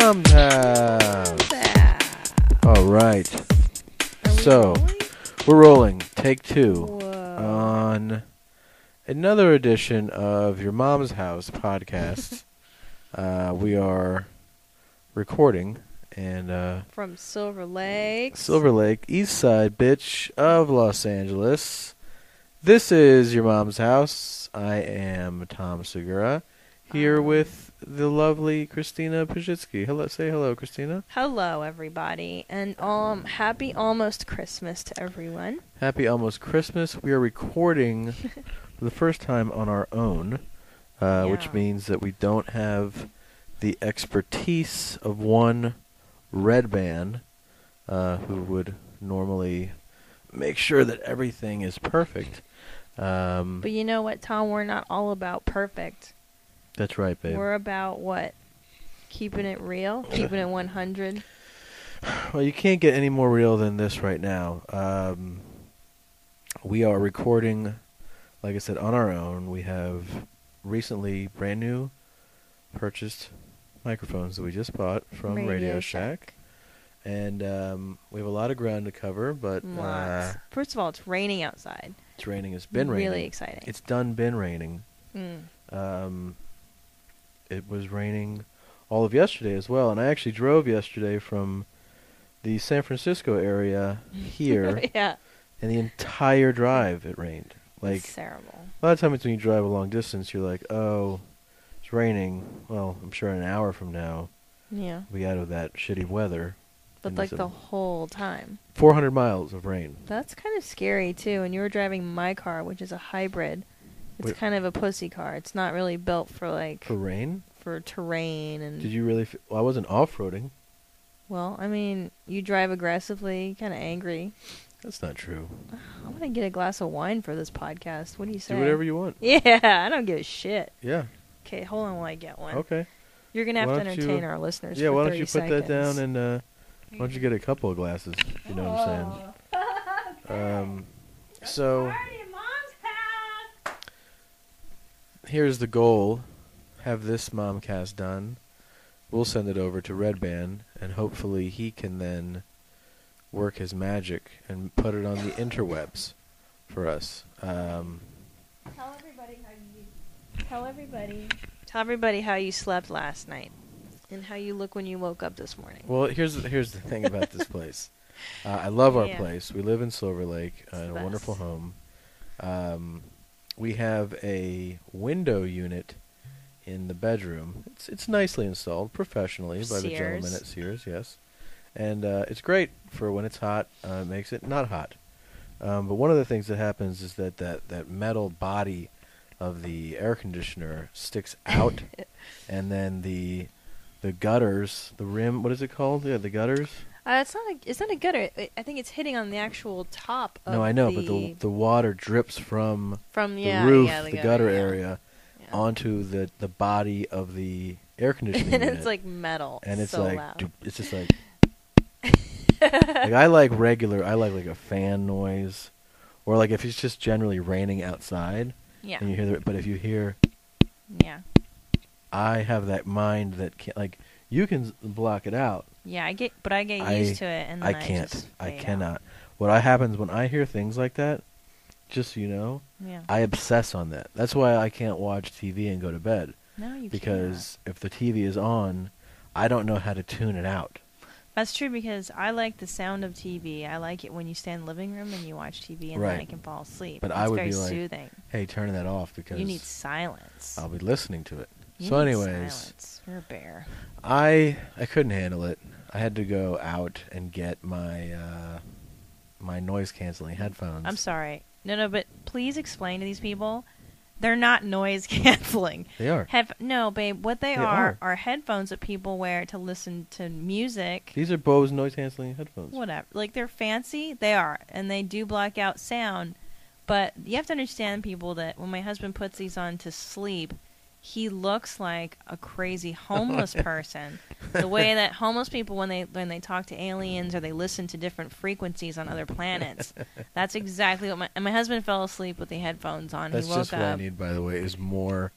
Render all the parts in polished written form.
Mom's house. All right. So, we're rolling. Take 2 on another edition of Your Mom's House podcast. We are recording and from Silver Lake, east side, bitch, of Los Angeles. This is Your Mom's House. I am Tom Segura, here with the lovely Christina Pazsitzky. Hello, say hello, Christina. Hello, everybody, and happy almost Christmas to everyone. Happy almost Christmas. We are recording for the first time on our own, which means that we don't have the expertise of one red band who would normally make sure that everything is perfect. But you know what, Tom? We're not all about perfect. That's right, babe. We're about what? Keeping it real? Keeping it 100? Well, you can't get any more real than this right now. We are recording, like I said, on our own. We have recently brand new purchased microphones that we just bought from Radio Shack. And we have a lot of ground to cover, but First of all, it's raining outside. It's raining. It's been raining. Really exciting. It's been raining. It was raining all of yesterday as well, and I actually drove yesterday from the San Francisco area here. Yeah. And the entire drive it rained. Like, it's terrible. A lot of times when you drive a long distance, you're like, oh, it's raining. Well, I'm sure an hour from now, yeah, we'll be out of that shitty weather. But like the whole time. 400 miles of rain. That's kind of scary, too. And you were driving my car, which is a hybrid. It's kind of a pussy car. It's not really built for, like... For rain? For terrain and... Did you really... Well, I wasn't off-roading. Well, I mean, you drive aggressively, kind of angry. That's not true. I'm going to get a glass of wine for this podcast. What do you say? Do whatever you want. Yeah, I don't give a shit. Yeah. Okay, hold on while I get one. Okay. You're going to have to entertain our listeners for 30 seconds. Yeah, why don't you put that down and... why don't you get a couple of glasses, if you know what I'm saying? So... Here's the goal. Have this Momcast done. We'll send it over to Red Band, and hopefully he can then work his magic and put it on the interwebs for us. Tell everybody how you slept last night, and how you look when you woke up this morning. Well, here's the thing about this place. I love our place. We live in Silver Lake, in a wonderful home. We have a window unit in the bedroom. It's nicely installed professionally by the gentleman at Sears, yes. And it's great for when it's hot. It makes it not hot. But one of the things that happens is that metal body of the air conditioner sticks out, and then the gutters, the rim, what is it called? Yeah, the gutters. It's not a gutter. I think it's hitting on the actual top of No, I know, but the water drips from the roof, the gutter area, onto the body of the air conditioning and unit. It's like metal. And it's so like loud. It's just like like I like a fan noise, or like if it's just generally raining outside. Yeah. And you hear but if you hear. Yeah. I have that mind that can't, like, you can block it out. Yeah, I get used to it, and then I can't. I cannot. What happens when I hear things like that, just so you know, I obsess on that. That's why I can't watch TV and go to bed. No, you can't. Because if the TV is on, I don't know how to tune it out. That's true, because I like the sound of TV. I like it when you stand in the living room and you watch TV, and then I can fall asleep. But it's I would very be like, soothing. Hey, turn that off, because you need silence. I'll be listening to it. You so need anyways, silence. You're a bear. I couldn't handle it. I had to go out and get my my noise canceling headphones. I'm sorry. No, but please explain to these people. They're not noise canceling. They are. No, babe. What they are headphones that people wear to listen to music. These are Bose noise canceling headphones. Whatever. Like, they're fancy. They are. And they do block out sound. But you have to understand, people, that when my husband puts these on to sleep, he looks like a crazy homeless person. The way that homeless people, when they talk to aliens or they listen to different frequencies on other planets, that's exactly what my husband fell asleep with the headphones on. That's he woke just up. What I need, by the way, is more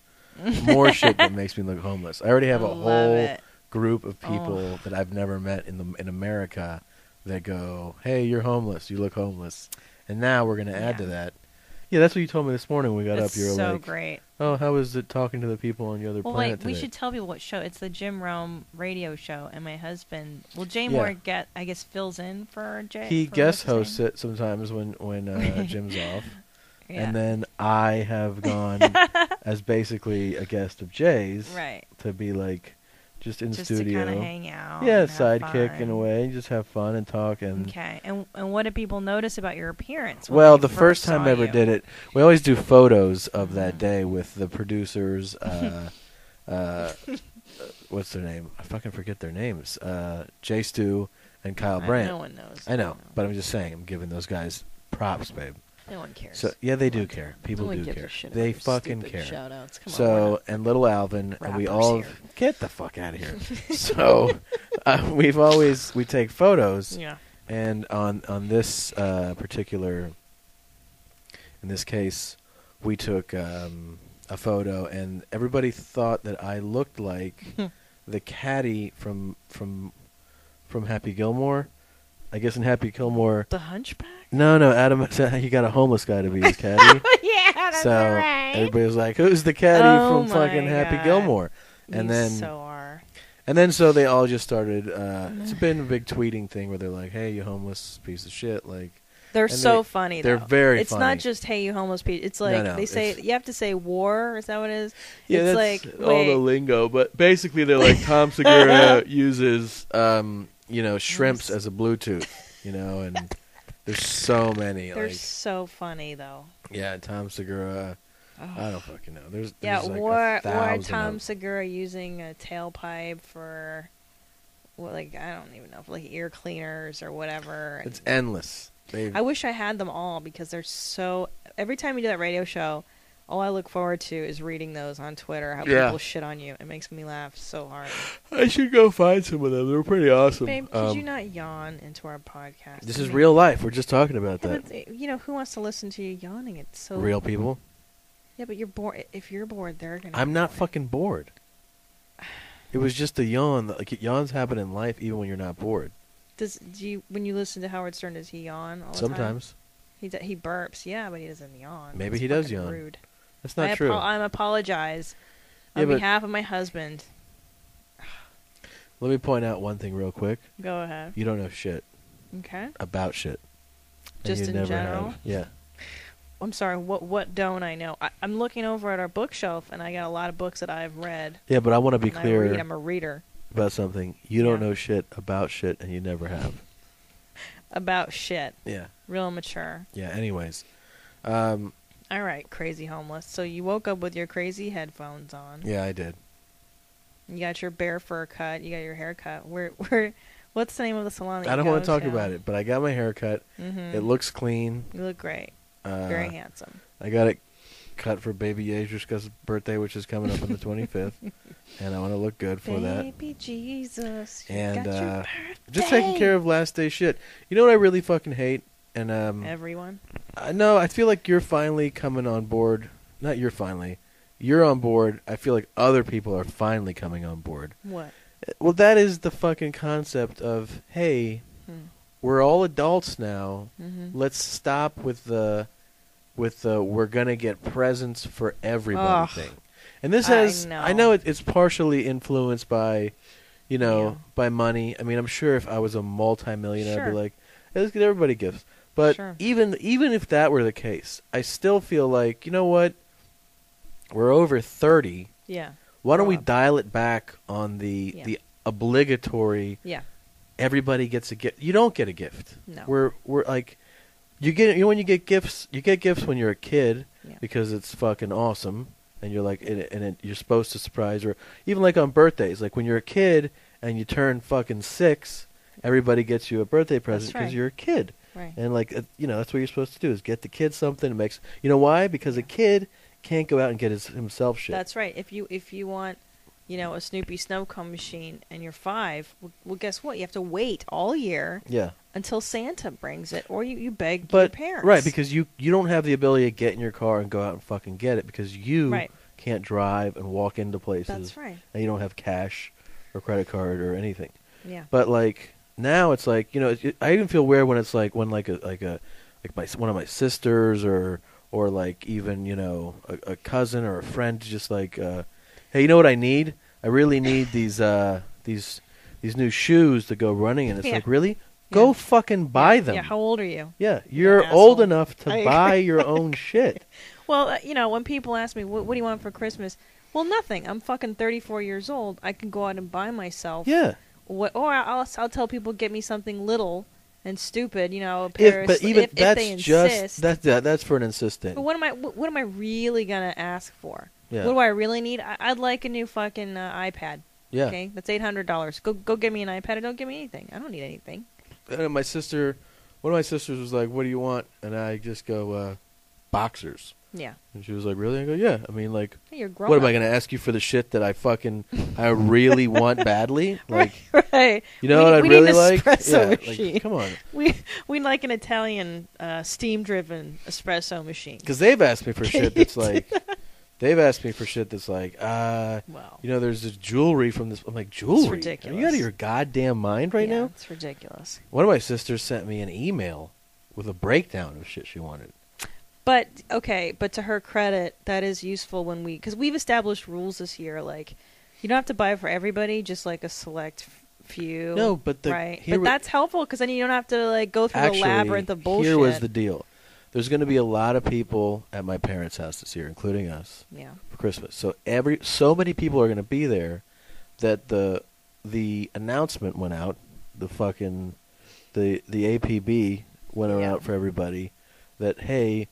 shit that makes me look homeless. I already have a whole group of people that I've never met in America that go, "Hey, you're homeless. You look homeless." And now we're going to add to that. Yeah, that's what you told me this morning when we got up. You were so like, great. "Oh, how is it talking to the people on the other planet today?" We should tell people what show. It's the Jim Rome radio show, and my husband, Jay Moore, I guess, fills in for Jay. He guest hosts it sometimes when Jim's off. Yeah. And then I have gone as basically a guest of Jay's, right? To be like just in studio, just to kind of hang out, sidekick in a way, just have fun and talk. And okay, and what do people notice about your appearance? Well, the first time I ever did it, we always do photos of that day with the producers. What's their name? I fucking forget their names. Jay Stu and Kyle Brandt. No one knows. I know, but I'm just saying, I'm giving those guys props, babe. No one cares. So yeah, they do care. People do care. They fucking care. Shout-outs. Come on, and little Alvin, and we all get the fuck out of here. So we take photos. Yeah. And on this particular, in this case, we took a photo, and everybody thought that I looked like the caddy from Happy Gilmore. I guess in Happy Gilmore. The Hunchback? No, Adam said he got a homeless guy to be his caddy. Yeah, that's so right. Everybody was like, "Who's the caddy from fucking Happy Gilmore?" And then so are. And then so they all just started. It's been a big tweeting thing where they're like, "Hey, you homeless piece of shit!" Like they're so funny. They're very. It's funny. not just "Hey, you homeless piece." It's like they say you have to say "war." Is that what it is? Yeah, it's that's like all the lingo. But basically, they're like Tom Segura uses shrimps as a Bluetooth. And there's so many. They're so funny though. Yeah, Tom Segura. I don't fucking know. There's or Tom Segura using a tailpipe for, I don't even know, like ear cleaners or whatever. It's endless. I wish I had them all because they're so. Every time you do that radio show, all I look forward to is reading those on Twitter. How people shit on you. It makes me laugh so hard. I should go find some of them. They're pretty awesome. Babe, could you not yawn into our podcast? This is real life. We're just talking about that. But, who wants to listen to you yawning? It's so real people. Yeah, but you're bored. If you're bored, they're gonna. I'm not fucking bored. It was just a yawn. Like yawns happen in life, even when you're not bored. When you listen to Howard Stern, does he yawn all the Sometimes. time? He burps, yeah, but he doesn't yawn. Maybe he does yawn. Rude. That's not true. I apologize on behalf of my husband. Let me point out one thing real quick. Go ahead. You don't know shit. Okay. About shit. Just in general? Have. Yeah. I'm sorry, what don't I know? I'm looking over at our bookshelf, and I got a lot of books that I've read. Yeah, but I want to be clear. I'm a reader. About something. You don't know shit about shit, and you never have. About shit. Yeah. Real mature. Yeah, anyways. All right, crazy homeless. So you woke up with your crazy headphones on. Yeah, I did. You got your bear fur cut. You got your hair cut. What's the name of the salon that I don't want to talk about it, but I got my hair cut. Mm-hmm. It looks clean. You look great. Very handsome. I got it cut for baby Yezhushka's birthday, which is coming up on the 25th. And I want to look good for that. Baby Jesus, and got your just taking care of last day shit. You know what I really fucking hate? And everyone? No, I feel like you're finally coming on board. Not you're finally. You're on board. I feel like other people are finally coming on board. What? Well, that is the fucking concept of, hey, we're all adults now. Mm-hmm. Let's stop with the we're going to get presents for everybody thing. And this has, I know it's partially influenced by, by money. I mean, I'm sure if I was a multimillionaire, I'd be like, hey, let's get everybody gifts. But even if that were the case, I still feel like, you know what? We're over 30. Yeah. Why don't we dial it back on the obligatory? Yeah. Everybody gets a gift. You don't get a gift. No. We're like, when you get gifts when you're a kid because it's fucking awesome, and you're like, you're supposed to surprise, or even like on birthdays, like when you're a kid and you turn fucking 6, everybody gets you a birthday present because you're a kid. Right. And like, that's what you're supposed to do is get the kid something. It makes, why? Because a kid can't go out and get himself shit. That's right. If you want, a Snoopy snow cone machine and you're 5, well, guess what? You have to wait all year. Yeah. Until Santa brings it, or you beg your parents. Right, because you don't have the ability to get in your car and go out and fucking get it because you can't drive and walk into places. That's right. And you don't have cash. or credit card or anything. Yeah. But like now it's like, you know, I even feel weird when it's like when like one of my sisters or like even, you know, a cousin or a friend just like hey, you know what I need? I really need these new shoes to go running, and it's like, really? Go fucking buy them. Yeah, how old are you? Yeah, you're old enough to buy your own shit. Well, you know, when people ask me, what do you want for Christmas? Well, nothing. I'm fucking 34 years old. I can go out and buy myself. Yeah. Or I'll tell people, get me something little and stupid, you know, a pair but even if that's they insist. That's for an insistent. But what am I really gonna ask for? Yeah. What do I really need? I'd like a new fucking iPad. Yeah. Okay, that's $800. Go get me an iPad or don't give me anything. I don't need anything. And one of my sisters was like, "What do you want?" And I just go, "Boxers." Yeah. And she was like, "Really?" I go, "Yeah." I mean, like, hey, you're grown what up. am I going to ask you for the shit that I really want badly? Like, right. You know what I really like? Espresso machine. Like, come on. We like an Italian steam-driven espresso machine. Because they've asked me for shit that's like, Wow. you know, there's this jewelry from this. I'm like, jewelry? It's ridiculous. Are you out of your goddamn mind right now? It's ridiculous. One of my sisters sent me an email with a breakdown of shit she wanted. But to her credit, that is useful because we've established rules this year. Like, you don't have to buy it for everybody, just like a select few. No, but that's helpful because then you don't have to like go through the labyrinth of bullshit. Here was the deal: there's going to be a lot of people at my parents' house this year, including us. Yeah. For Christmas, so many people are going to be there that the announcement went out. The APB went out for everybody that, hey,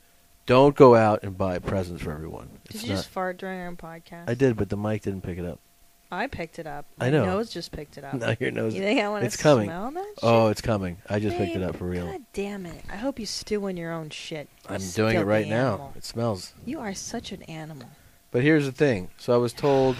don't go out and buy presents for everyone. Did you just fart during our podcast? I did, but the mic didn't pick it up. I picked it up. I know. My nose just picked it up. No, your nose. You think I want to Coming. smell that shit? Oh, it's coming. I just picked it up for real. God damn it. I hope you stew in your own shit. I'm doing it right now. It smells. You are such an animal. But here's the thing. So I was told,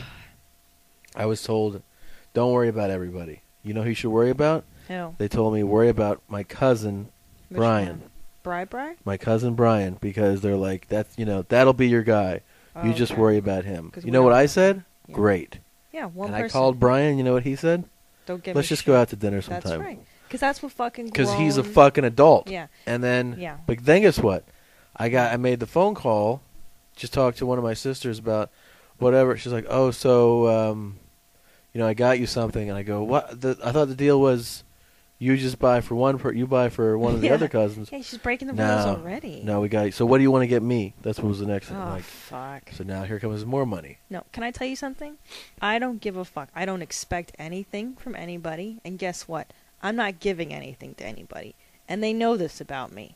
don't worry about everybody. You know who you should worry about? Who? They told me worry about my cousin, Which Brian. Bri? My cousin Brian, because they're like, that'll be your guy. You just worry about him. You know what I said? Yeah. Great. Yeah, one and person. I called Brian. You know what he said? Don't give Let's just go out to dinner sometime. That's right. Because that's what fucking. Because he's a fucking adult. Yeah. And then, but then guess what? I made the phone call. Just talked to one of my sisters about whatever. She's like, oh, so, I got you something, and I go, what? I thought the deal was, you just buy for you buy for one of the other cousins. Yeah, she's breaking the rules already. No, we got you. So what do you want to get me? That's what was the next thing. Oh, fuck. So now here comes more money. No, can I tell you something? I don't give a fuck. I don't expect anything from anybody. And guess what? I'm not giving anything to anybody. And they know this about me.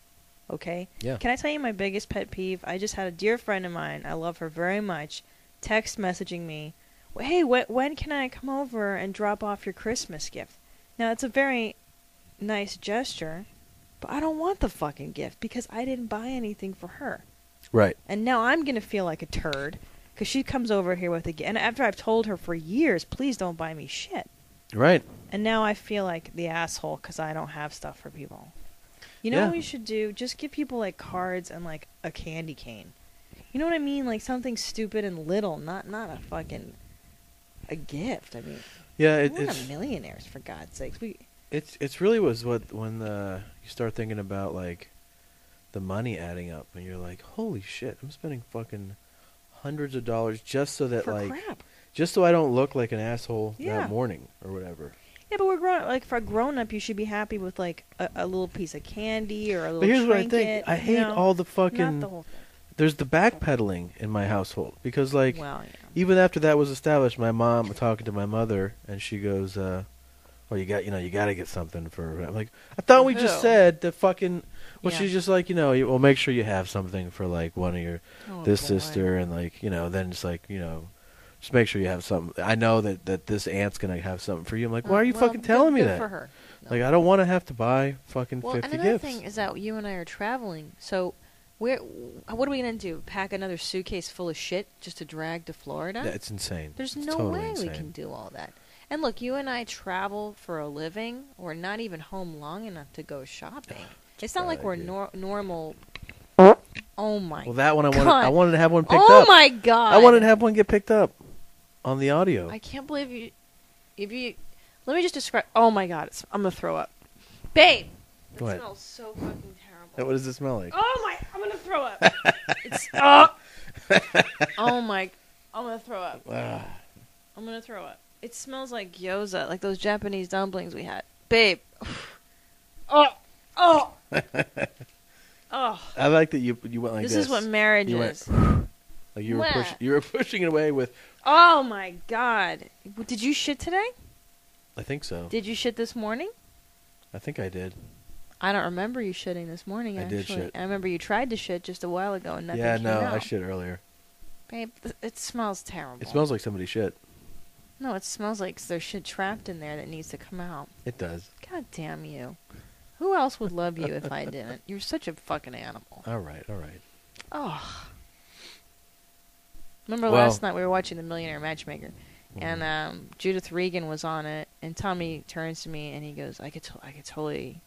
Okay? Yeah. Can I tell you my biggest pet peeve? I just had a dear friend of mine. I love her very much. Text messaging me. Hey, when can I come over and drop off your Christmas gift? Now, it's a very nice gesture, but I don't want the fucking gift because I didn't buy anything for her. Right. And now I'm going to feel like a turd because she comes over here with a gift. And after I've told her for years, please don't buy me shit. Right. And now I feel like the asshole because I don't have stuff for people. You know what we should do? Just give people like cards and like a candy cane. You know what I mean? Like something stupid and little, not a fucking a gift. I mean, we're not millionaires for God's sakes. It's really was when you start thinking about like the money adding up and you're like, holy shit, I'm spending fucking hundreds of dollars just so that crap. Just so I don't look like an asshole that morning or whatever. Yeah, but we're grown. Like for a grown up, you should be happy with like a little piece of candy or a little. But here's trinket, what I think. I hate all the fucking. Not the whole thing. There's the backpedaling in my household because even after that was established, my mom was talking to my mother and she goes, "Well, you got to get something for." I'm like, I thought we just said the fucking. Well, she's just like, well, make sure you have something for like one of your sister and like then it's like just make sure you have something. I know that this aunt's gonna have something for you. I'm like, why are you fucking telling me that? For her. No. Like, I don't want to have to buy fucking 50 gifts. Well, another thing is that you and I are traveling, so what are we gonna do? Pack another suitcase full of shit just to drag to Florida? That's insane. There's no way we can do all that. And look, you and I travel for a living. We're not even home long enough to go shopping. It's not like we're normal. Oh my! Well, that one I wanted to have one picked up. Oh my God! I wanted to have one get picked up on the audio. I can't believe Let me just describe. Oh my god, I'm gonna throw up, babe. It What? smells so fucking terrible. What does it smell like? Oh my! I'm gonna throw up. It's oh my! I'm gonna throw up. I'm gonna throw up. It smells like gyoza, like those Japanese dumplings we had, babe. Oh. I like that you went like this. This is what marriage is. Like you were pushing it away with. Oh my god! Did you shit today? I think so. Did you shit this morning? I think I did. I don't remember you shitting this morning. Actually, I did shit. I remember you tried to shit just a while ago and nothing. Yeah, came no, out. I shit earlier. Babe, it smells terrible. It smells like somebody shit. No, it smells like there's shit trapped in there that needs to come out. It does. God damn you! Who else would love you if I didn't? You're such a fucking animal. All right. Oh. Remember last night we were watching The Millionaire Matchmaker, and Judith Regan was on it, and Tommy turns to me and he goes, "I could totally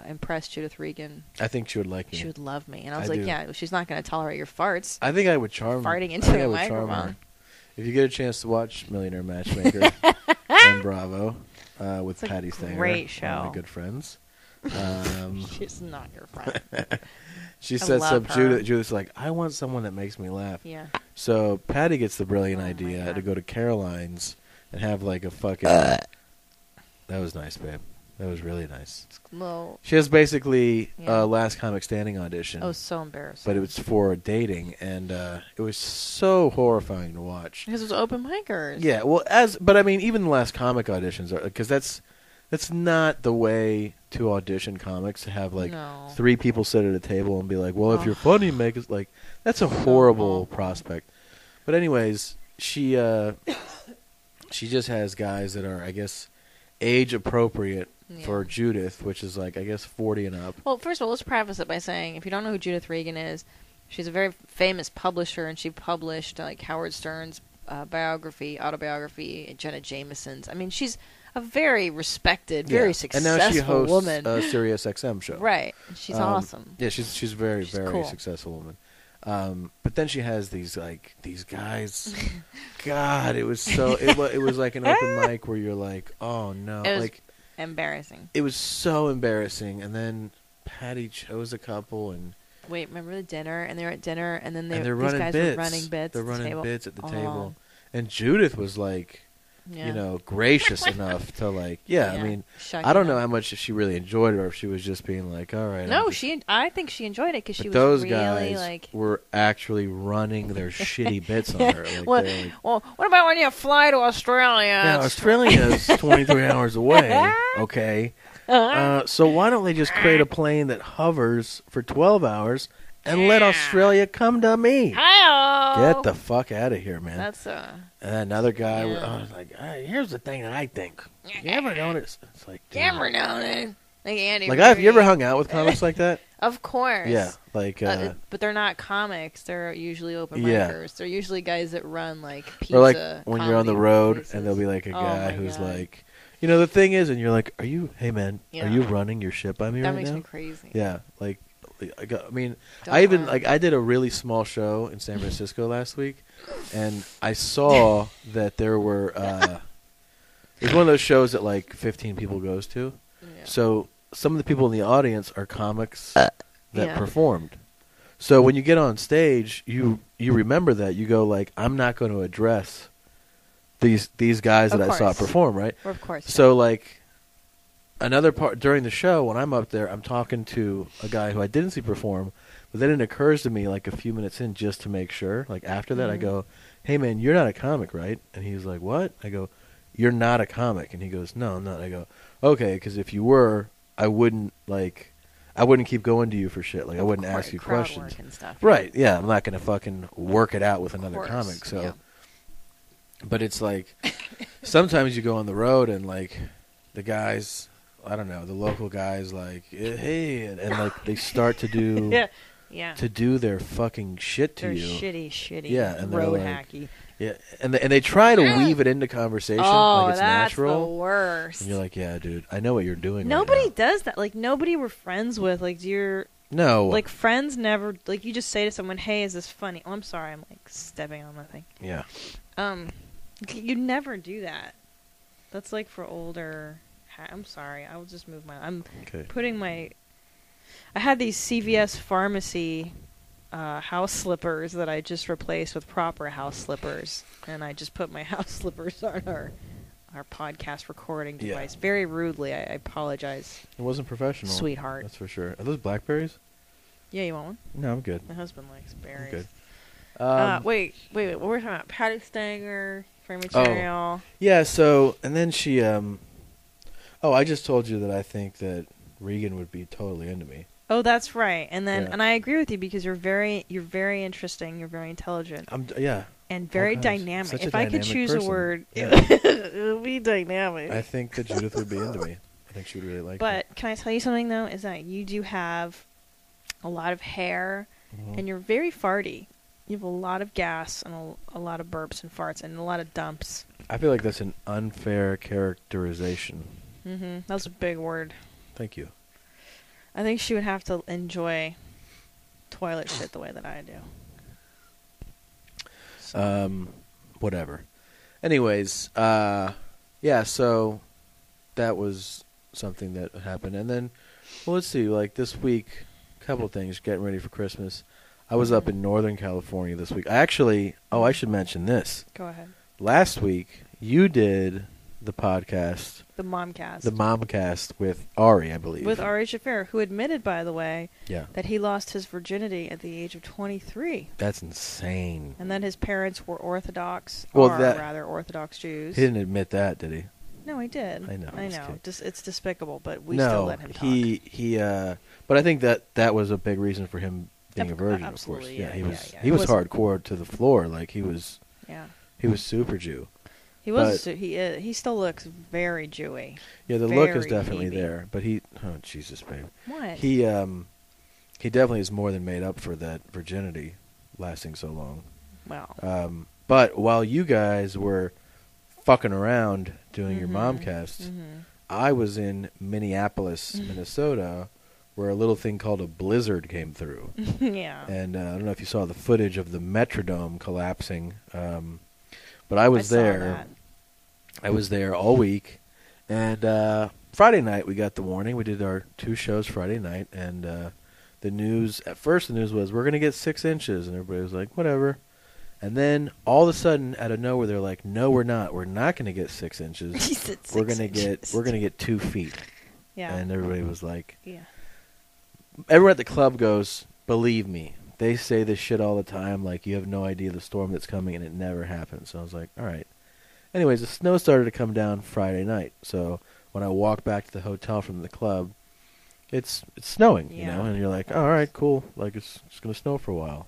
impress Judith Regan. I think she would like me. She would love me." And I was like, "Yeah, she's not going to tolerate your farts." I think I would charm her. Farting into a microphone. If you get a chance to watch Millionaire Matchmaker on Bravo with Patty Stanger, great show. One of my good friends. She's not your friend. She sets up Judith's like, I want someone that makes me laugh. Yeah. So Patty gets the brilliant idea to go to Caroline's and have like a fucking. That was nice, babe. That was really nice. Well, she has basically Last Comic Standing audition. Oh, so embarrassing. But it was for dating, and it was so horrifying to watch. Because it was open micers. Yeah, well, but I mean, even the Last Comic auditions are, because that's not the way to audition comics, to have like 3 people sit at a table and be like, well, if you're funny, make us like. That's a horrible prospect. But anyways, she just has guys that are, I guess, age appropriate for Judith, which is like, I guess, 40 and up. Well, first of all, let's preface it by saying, if you don't know who Judith Regan is, she's a very famous publisher, and she published like Howard Stern's autobiography, and Jenna Jameson's. I mean, she's a very respected, very successful woman. And now she hosts a Sirius XM show. Right. She's awesome. Yeah, she's very cool. successful woman. But then she has these guys. God, it was so. It was like an open mic where you're like, oh no, it was embarrassing. It was so embarrassing. And then Patty chose a couple and. Wait, remember the dinner? And they're at dinner, and then these running guys bits. were running bits. They're running bits at the table. table, and Judith was like. Yeah. Gracious enough to like, I mean, I don't know how much she really enjoyed it, or if she was just being like, all right. No, I think she enjoyed it because she was those really guys like. Were actually running their shitty bits on her. Like, well, what about when you fly to Australia? Yeah, Australia is 23 hours away. Okay. So why don't they just create a plane that hovers for 12 hours and let Australia come to me? Hi-oh. Get the fuck out of here, man. That's And another guy was like, here's the thing that I think. You ever notice? It's like, dude. You ever notice? Like Andy. Like, have you ever hung out with comics like that? Of course. Yeah, like. But they're not comics. They're usually open micers. They're usually guys that run like pizza. Or like when you're on the road places. and there'll be like a guy who's like, the thing is, and you're like, hey man, are you running your shit by me right now? That makes me crazy. Yeah, like. I mean, I did a really small show in San Francisco last week, and I saw that there were it's one of those shows that like 15 people goes to. Yeah. So some of the people in the audience are comics that performed. So when you get on stage, you remember that. You go like, I'm not going to address these guys that I saw perform, right? Of course. So like. Another part during the show, when I'm up there, I'm talking to a guy who I didn't see perform, but then it occurs to me like a few minutes in just to make sure. Like after that, I go, hey man, you're not a comic, right? And he's like, what? I go, you're not a comic. And he goes, no, I'm not. I go, okay, because if you were, I wouldn't keep going to you for shit. Like I wouldn't ask you questions. And stuff, right, yeah, I'm not going to fucking work it out with another comic. So, but it's like, sometimes you go on the road and like the guys... I don't know, the local guys like, hey, and like they start to do to do their fucking shit to you. They're shitty. Yeah, and road like, hacky. Yeah, and they try to weave it into conversation like it's natural. Oh, that's the worst. And you're like, yeah, dude, I know what you're doing. Nobody right does that. Like nobody we're friends with. Like no, like friends never. Like you just say to someone, hey, is this funny? Oh, I'm sorry, I'm like stepping on my thing. Yeah. You never do that. That's like for older. I'm sorry. I will just move my. I'm Okay. putting my. I had these CVS pharmacy house slippers that I just replaced with proper house slippers, and I just put my house slippers on our podcast recording device. Yeah. Very rudely. I apologize. It wasn't professional. Sweetheart. That's for sure. Are those blackberries? Yeah, you want one? No, I'm good. My husband likes berries. I'm good. Wait. What were we talking about? Patty Stanger, frame material. Yeah, so, and then she, I just told you that I think that Regan would be totally into me. Oh, that's right. And then, Yeah. and I agree with you because you're very interesting. You're very intelligent. Yeah. And very kinds. dynamic. Such a If I could dynamic choose person. a word, Yeah. it would be dynamic. I think that Judith would be into me. I think she would really like me. But can I tell you something, though? Is that you do have a lot of hair, Mhm. and you're very farty. You have a lot of gas and a lot of burps and farts and a lot of dumps. I feel like that's an unfair characterization. Mm-hmm. That's a big word. Thank you. I think she would have to enjoy toilet shit the way that I do. So. Whatever. Anyways, yeah, so that was something that happened. And then, well, let's see, like this week, a couple things, getting ready for Christmas. I was up in Northern California this week. I should mention this. Go ahead. Last week, you did the podcast, The Momcast. the Momcast with Ari, I believe. With Ari Shafir, who admitted, by the way, Yeah. that he lost his virginity at the age of 23. That's insane. And that his parents were Orthodox, Well, rather Orthodox Jews. He didn't admit that, did he? No, he did. I know, I'm just kidding. It's despicable, but we still let him talk. he but I think that was a big reason for him being a virgin, of course. absolutely, Yeah, yeah, he was hardcore to the floor, like he was super Jew. He was. He still looks very Jewy. Yeah, the look is Very definitely heavy. there, but oh Jesus, babe. What? He definitely is more than made up for that virginity lasting so long. Wow. But while you guys were fucking around doing your Momcast, I was in Minneapolis, Minnesota, where a little thing called a blizzard came through. Yeah. And I don't know if you saw the footage of the Metrodome collapsing, but I was saw there. that. I was there all week, and Friday night we got the warning. We did our 2 shows Friday night, and the news. At first, the news was we're going to get 6 inches, and everybody was like, whatever. And then all of a sudden, out of nowhere, they're like, "No, we're not. We're not going to get 6 inches. He said We're 6 going to inches. get 2 feet." Yeah. And everybody was like, Yeah. everyone at the club goes, "Believe me, they say this shit all the time. Like, you have no idea the storm that's coming, and it never happens." So I was like, all right. Anyways, the snow started to come down Friday night. So when I walked back to the hotel from the club, it's snowing, you know, and you're like, all right, cool. Like, it's just going to snow for a while.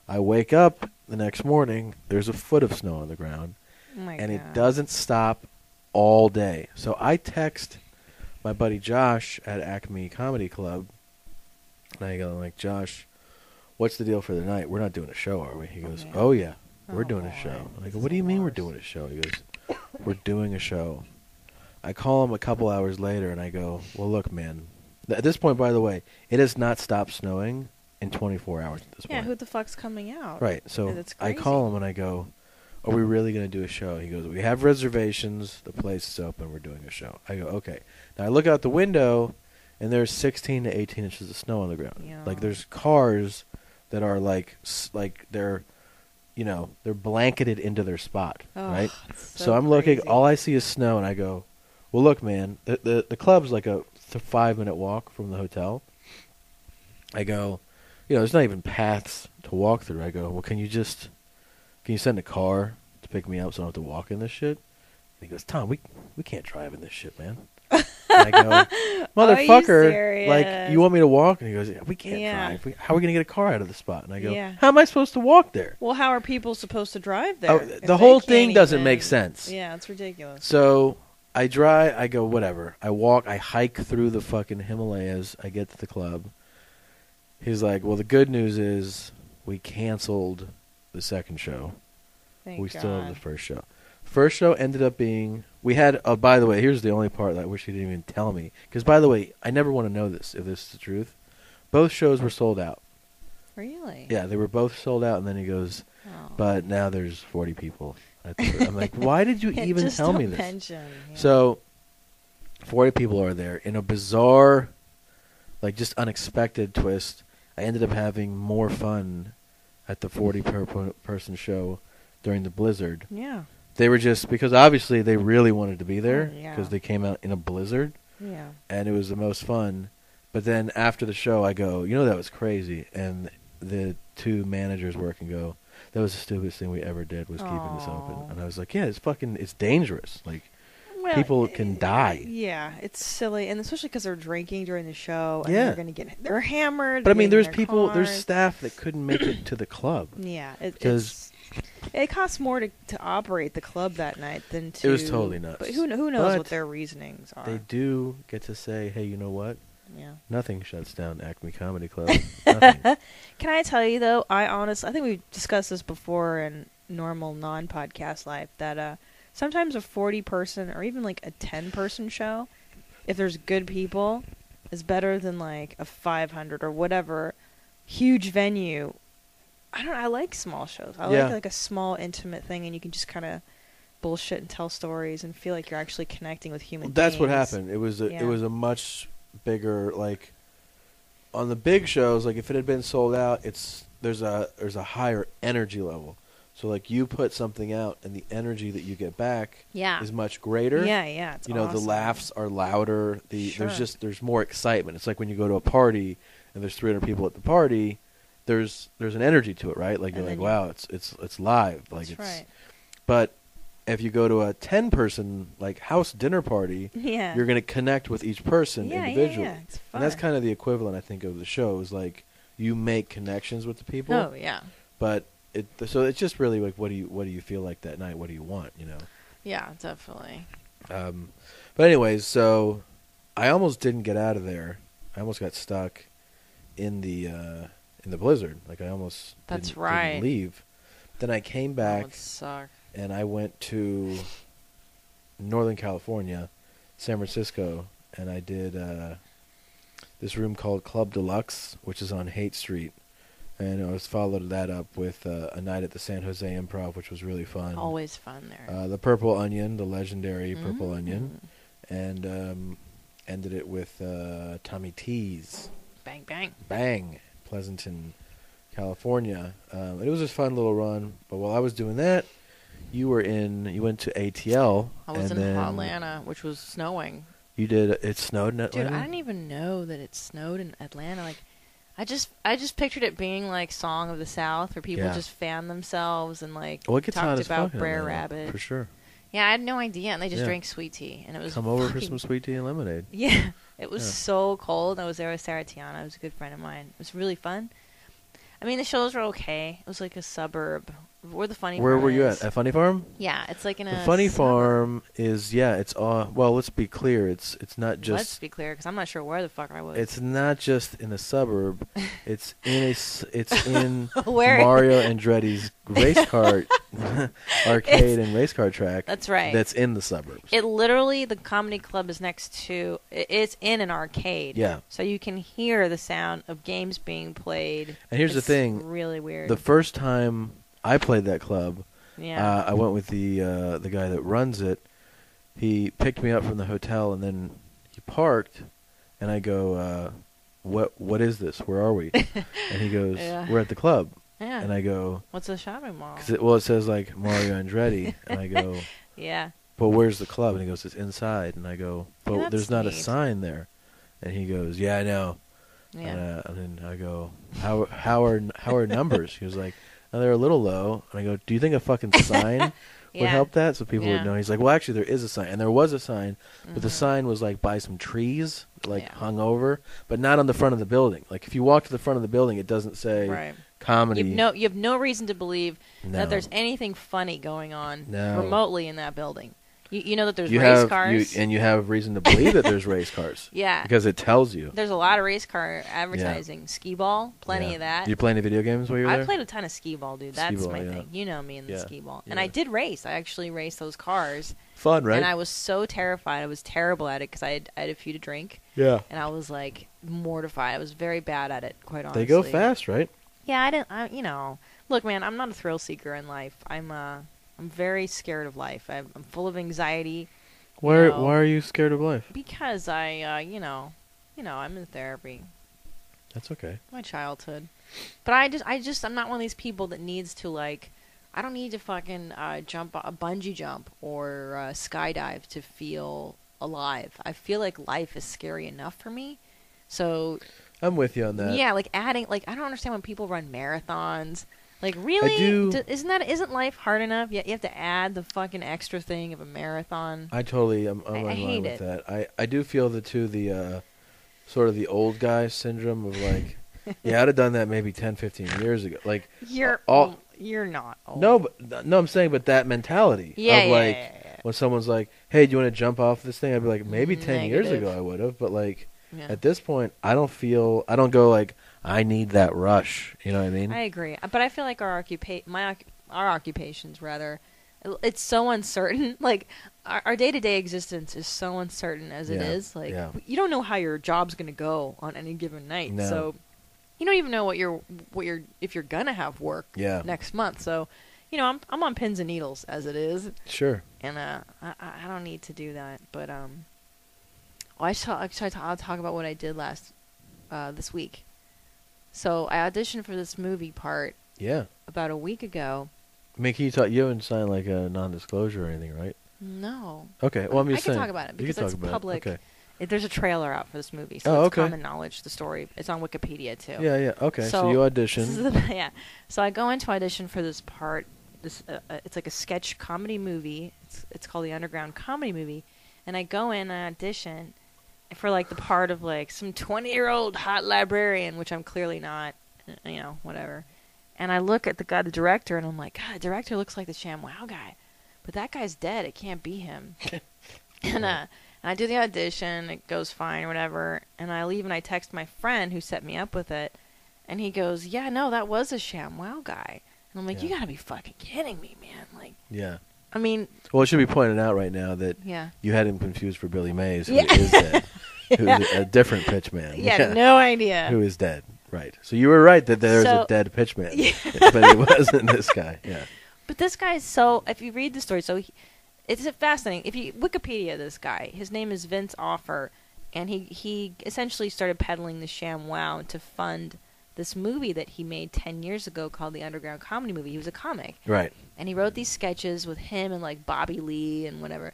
I wake up the next morning, there's a foot of snow on the ground, Oh my and God. it doesn't stop all day. So I text my buddy Josh at Acme Comedy Club, and I go, like, "Josh, what's the deal for the night? We're not doing a show, are we?" He goes, Yeah. "Oh, yeah, we're Oh, doing a boy. show." And I This go, is "What do you the mean we're worst. doing a show?" He goes, "We're doing a show." I call him a couple hours later, and I go, "Well, look, man, at this point, by the way, it has not stopped snowing in 24 hours at this Yeah, point." who the fuck's coming out? Right. So That's I crazy. call him and I go, "Are we really going to do a show?" He goes, "We have reservations. The place is open. We're doing a show." I go, "Okay." Now I look out the window, and there's 16 to 18 inches of snow on the ground. Yeah. Like, there's cars that are like they're, they're blanketed into their spot, Oh, right? it's So I'm looking. crazy. All I see is snow, and I go, "Well, look, man. The club's like a 5-minute walk from the hotel." I go, there's not even paths to walk through. I go, "Well, can you send a car to pick me up so I don't have to walk in this shit?" And he goes, "Tom, we can't drive in this shit, man." And I go, "Motherfucker, like, you want me to walk?" And he goes, "Yeah, we can't drive. How are we going to get a car out of the spot?" And I go, Yeah. "How am I supposed to walk there?" Well, how are people supposed to drive there? Oh, if the they whole can't thing doesn't even- make sense. Yeah, it's ridiculous. So I drive. I go, whatever. I walk. I hike through the fucking Himalayas. I get to the club. He's like, "Well, the good news is we canceled the second show. Thank We still have God. the first show." First show ended up being, we had, by the way, here's the only part that I wish he didn't even tell me. Because, by the way, I never want to know this, if this is the truth. Both shows were sold out. Really? Yeah, they were both sold out, and then he goes, Oh. "But now there's 40 people I'm like, why did you even Just tell me don't this? mention, yeah. So, 40 people are there. In a bizarre, like just unexpected twist, I ended up having more fun at the 40 person show during the blizzard. Yeah. They were just, because obviously they really wanted to be there, yeah. because they came out in a blizzard. Yeah. And it was the most fun. But then after the show, I go, that was crazy. And the two managers working go, that was the stupidest thing we ever did, was keeping this open. And I was like, yeah, it's dangerous. Like, people can die. Yeah, it's silly, and especially because they're drinking during the show, and they're hammered. But I mean, there's staff that couldn't make it to the club. Yeah, it costs more to operate the club that night than to. It was totally nuts. But who knows what their reasonings are? They do get to say, hey, you know what? Yeah. Nothing shuts down Acme Comedy Club. Nothing. Can I tell you though? I think we've discussed this before in normal non-podcast life that sometimes a 40-person or even like a 10-person show, if there's good people, is better than like a 500 or whatever huge venue. I like small shows. I like a small intimate thing, and you can just kind of bullshit and tell stories and feel like you're actually connecting with human beings. That's what happened. It was a much bigger, like, on the big shows, like if it had been sold out, there's a higher energy level. So like you put something out and the energy that you get back is much greater. Yeah, it's awesome. The laughs are louder. There's more excitement. It's like when you go to a party and there's 300 people at the party, there's an energy to it, right? Like you're like, wow, it's live. Like that's right. But if you go to a 10-person like house dinner party, you're going to connect with each person individually. Yeah, it's fun. And that's kind of the equivalent, I think, of the show. Is like you make connections with the people. Oh yeah. But so it's just really like, what do you feel like that night? What do you want? Yeah, definitely. But anyways, so I almost didn't get out of there. I almost got stuck in the blizzard. Like I almost didn't leave. Then I came back. That would suck. And I went to Northern California, San Francisco, and I did this room called Club Deluxe, which is on Haight Street. And I followed that up with a night at the San Jose Improv, which was really fun. Always fun there. The Purple Onion, the legendary Purple Onion. And ended it with Tommy T's. Bang, bang. Bang. Pleasanton, California. It was a fun little run. But while I was doing that, you went to ATL. I was in Atlanta, which was snowing. You did. It snowed in Atlanta? Dude, I didn't even know that it snowed in Atlanta. Like, I just pictured it being like Song of the South, where people just fan themselves and like talked about Brer Rabbit. For sure. Yeah, I had no idea, and they just drank sweet tea, and it was come over for some sweet tea and lemonade. Yeah, it was so cold. I was there with Sarah Tiana, who's a good friend of mine. It was really fun. I mean, the shows were okay. It was like a suburb. Where the Funny Farm Where were you at Funny Farm? Yeah, it's like in a The Funny suburb. Farm is, it's well, let's be clear. It's not just... Let's be clear, because I'm not sure where the fuck I was. It's not just in a suburb. It's in Where? Mario Andretti's race car arcade and race car track. That's right. That's in the suburbs. It literally, the comedy club is next to... It's in an arcade. Yeah. So you can hear the sound of games being played. And here's the thing. It's really weird. The first time I played that club, yeah. I went with the guy that runs it. He picked me up from the hotel, and then he parked, and I go, what is this? Where are we? And he goes, we're at the club. Yeah. And I go, what's the shopping mall? It says like Mario Andretti. And I go, yeah. But where's the club? And he goes, it's inside. And I go, but there's not neat. a sign there. And he goes, yeah, I know. Yeah. And then I go, how are numbers? He was like, they're a little low. And I go, do you think a fucking sign would help that so people would know? He's like, well, actually, there is a sign. And there was a sign, but the sign was like by some trees, hung over, but not on the front of the building. Like if you walk to the front of the building, it doesn't say comedy. You have no reason to believe that there's anything funny going on remotely in that building. You know that there's race cars. And you have reason to believe that there's race cars. Yeah. Because it tells you. There's a lot of race car advertising. Yeah. Skee-ball, plenty of that. Did you play any video games while you were there? I played a ton of skee-ball, dude. That's my thing. You know me in the skee-ball. Yeah. And I did race. I actually raced those cars. Fun, right? And I was so terrified. I was terrible at it because I had a few to drink. Yeah. And I was, like, mortified. I was very bad at it, quite honestly. They go fast, right? Yeah, look, man, I'm not a thrill seeker in life. I'm I'm very scared of life. I'm full of anxiety. Why are you scared of life? Because I, I'm in therapy. That's okay. My childhood. But I'm not one of these people that needs to, like, I don't need to fucking jump a bungee jump or skydive to feel alive. I feel like life is scary enough for me. So I'm with you on that. yeah, like adding, like, I don't understand when people run marathons. Like, really? Isn't life hard enough? You have to add the fucking extra thing of a marathon. I totally am in line with that. I do feel the sort of the old guy syndrome of like, yeah, I'd have done that maybe 10, 15 years ago. Like you're not old. No, I'm saying, but that mentality of like when someone's like, hey, do you want to jump off this thing? I'd be like, maybe 10 years ago I would have, but like at this point, I don't go like, I need that rush. You know what I mean? I agree, but I feel like our occupations rather, it's so uncertain. Like our day-to-day existence is so uncertain as it is. Like you don't know how your job's gonna go on any given night. No. So you don't even know if you're gonna have work next month. So I'm on pins and needles as it is. Sure. And I don't need to do that. But I'll talk about what I did this week. So I auditioned for this movie part. Yeah. About a week ago. I mean, you haven't signed like a non-disclosure or anything, right? No. Okay. Well, I'm just saying. I can talk about it because it's public. Okay. There's a trailer out for this movie, so it's common knowledge. The story. It's on Wikipedia too. Yeah. Okay. So you auditioned. Yeah. So I go into audition for this part. It's like a sketch comedy movie. It's called the Underground Comedy Movie, and I go in and I audition for like the part of like some 20-year-old hot librarian, which I'm clearly not, whatever. And I look at the director, and I'm like, God, the director looks like the ShamWow guy, but that guy's dead. It can't be him. And I do the audition. It goes fine or whatever. And I leave and I text my friend who set me up with it, and he goes, yeah, no, that was a ShamWow guy. And I'm like, you gotta be fucking kidding me, man. Like, yeah. I mean, well, it should be pointed out right now that you had him confused for Billy Mays, who is dead, who's a different pitchman. Yeah, no idea. Who is dead, right. So you were right that there's a dead pitchman, but it wasn't this guy, But this guy is if you read the story, it's fascinating. If you Wikipedia this guy, his name is Vince Offer, and he essentially started peddling the ShamWow to fund this movie that he made 10 years ago called the Underground Comedy Movie. He was a comic. Right. And he wrote these sketches with him and like Bobby Lee and whatever.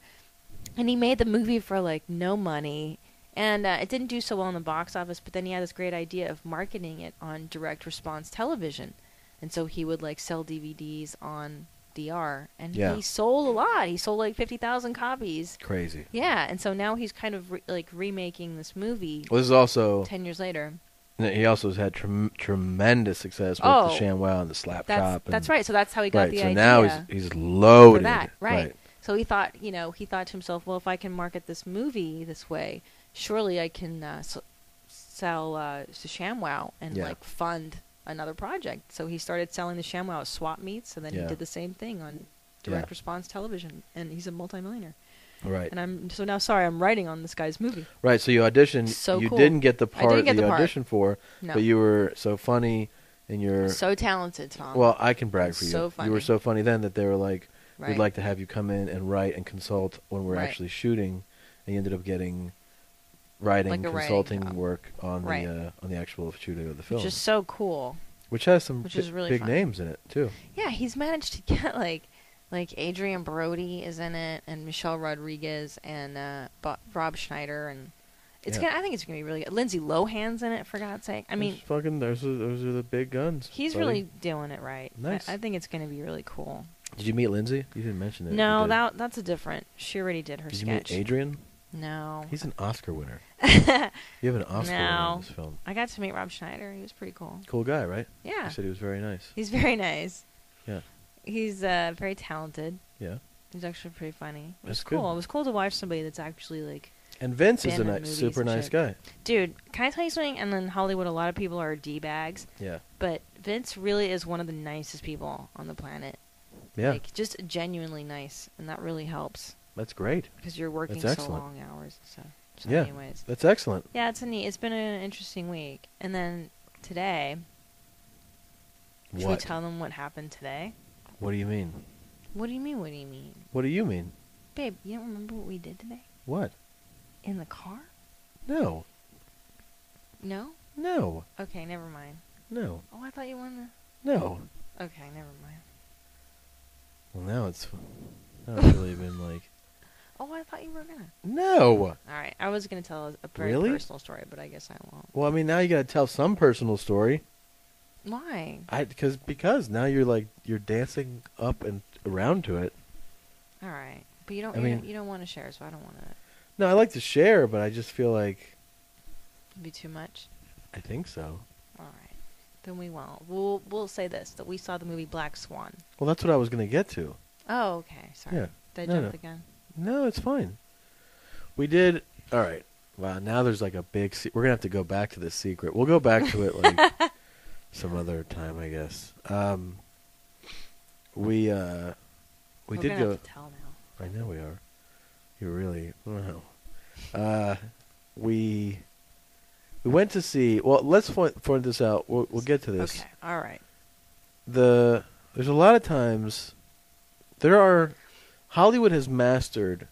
And he made the movie for like no money. And it didn't do so well in the box office, but then he had this great idea of marketing it on direct response television. And so he would like sell DVDs on DR. And he sold a lot. He sold like 50,000 copies. Crazy. Yeah. And so now he's kind of remaking this movie. Well, this is also 10 years later. He also has had tremendous success with the ShamWow and the Slap Chop. That's right. So that's how he got the idea. So now he's loaded. For that, right. So he thought to himself, well, if I can market this movie this way, surely I can sell to ShamWow and like fund another project. So he started selling the ShamWow at swap meets, and then he did the same thing on direct response television, and he's a multimillionaire. Right. And I'm writing on this guy's movie. Right. So you auditioned. So you cool. didn't get the part that you auditioned for, but you were so funny and you're so talented, Tom. Well, I can brag for you. So funny. You were so funny then that they were like, we'd like to have you come in and write and consult when we're actually shooting, and you ended up getting writing, consulting work on the actual shooting of the film. Which is so cool. Which has some really big fun. Names in it too. Yeah, he's managed to get like Adrian Brody is in it, and Michelle Rodriguez, and Rob Schneider, and I think it's gonna be really good. Lindsay Lohan's in it, for God's sake. I mean, those are the big guns. He's really doing it right. Nice. I think it's gonna be really cool. Did you meet Lindsay? You didn't mention it. No, that's a different. She already did her sketch. Did you meet Adrian? No. He's an Oscar winner. You have an Oscar winner in this film. I got to meet Rob Schneider. He was pretty cool. Cool guy, right? Yeah. He said he was very nice. He's very nice. Yeah. He's very talented. Yeah. He's actually pretty funny. It was that's cool. Good. It was cool to watch somebody that's actually like. And Vince is a super nice guy. Dude, can I tell you something? And in Hollywood, a lot of people are D-bags. Yeah. But Vince really is one of the nicest people on the planet. Yeah. Like, just genuinely nice, and that really helps. That's great. Because you're working so long hours. So anyways. That's excellent. Yeah, it's been an interesting week. And then today. Should we tell them what happened today? What do you mean? What do you mean? What do you mean? What do you mean? Babe, you don't remember what we did today? What? In the car? No. No? No. Okay, never mind. No. Oh, I thought you wanted to... No. Okay, never mind. Well, now it's really been like... Oh, I thought you were gonna. No. All right, I was gonna tell a very Really? personal story, but I guess I won't. Well, I mean, now you gotta tell some personal story. Why? Because now you're dancing up and around to it. All right, but you don't. You don't want to share, so I don't want to. No, I like to share, but I just feel like... It'd be too much. I think so. All right, then we won't. We'll say this: that we saw the movie Black Swan. Well, that's what I was gonna get to. Oh, okay. Sorry. Yeah. Did I jump the gun? No, it's fine. We did... All right. Wow, now there's like a big... we're going to have to go back to this secret. We'll go back to it like some other time, I guess. We We're did gonna go... have to tell now. I know we are. You really... Wow. We went to see... Well, let's point this out. We'll get to this. Okay. All right. There's a lot of times... Hollywood has mastered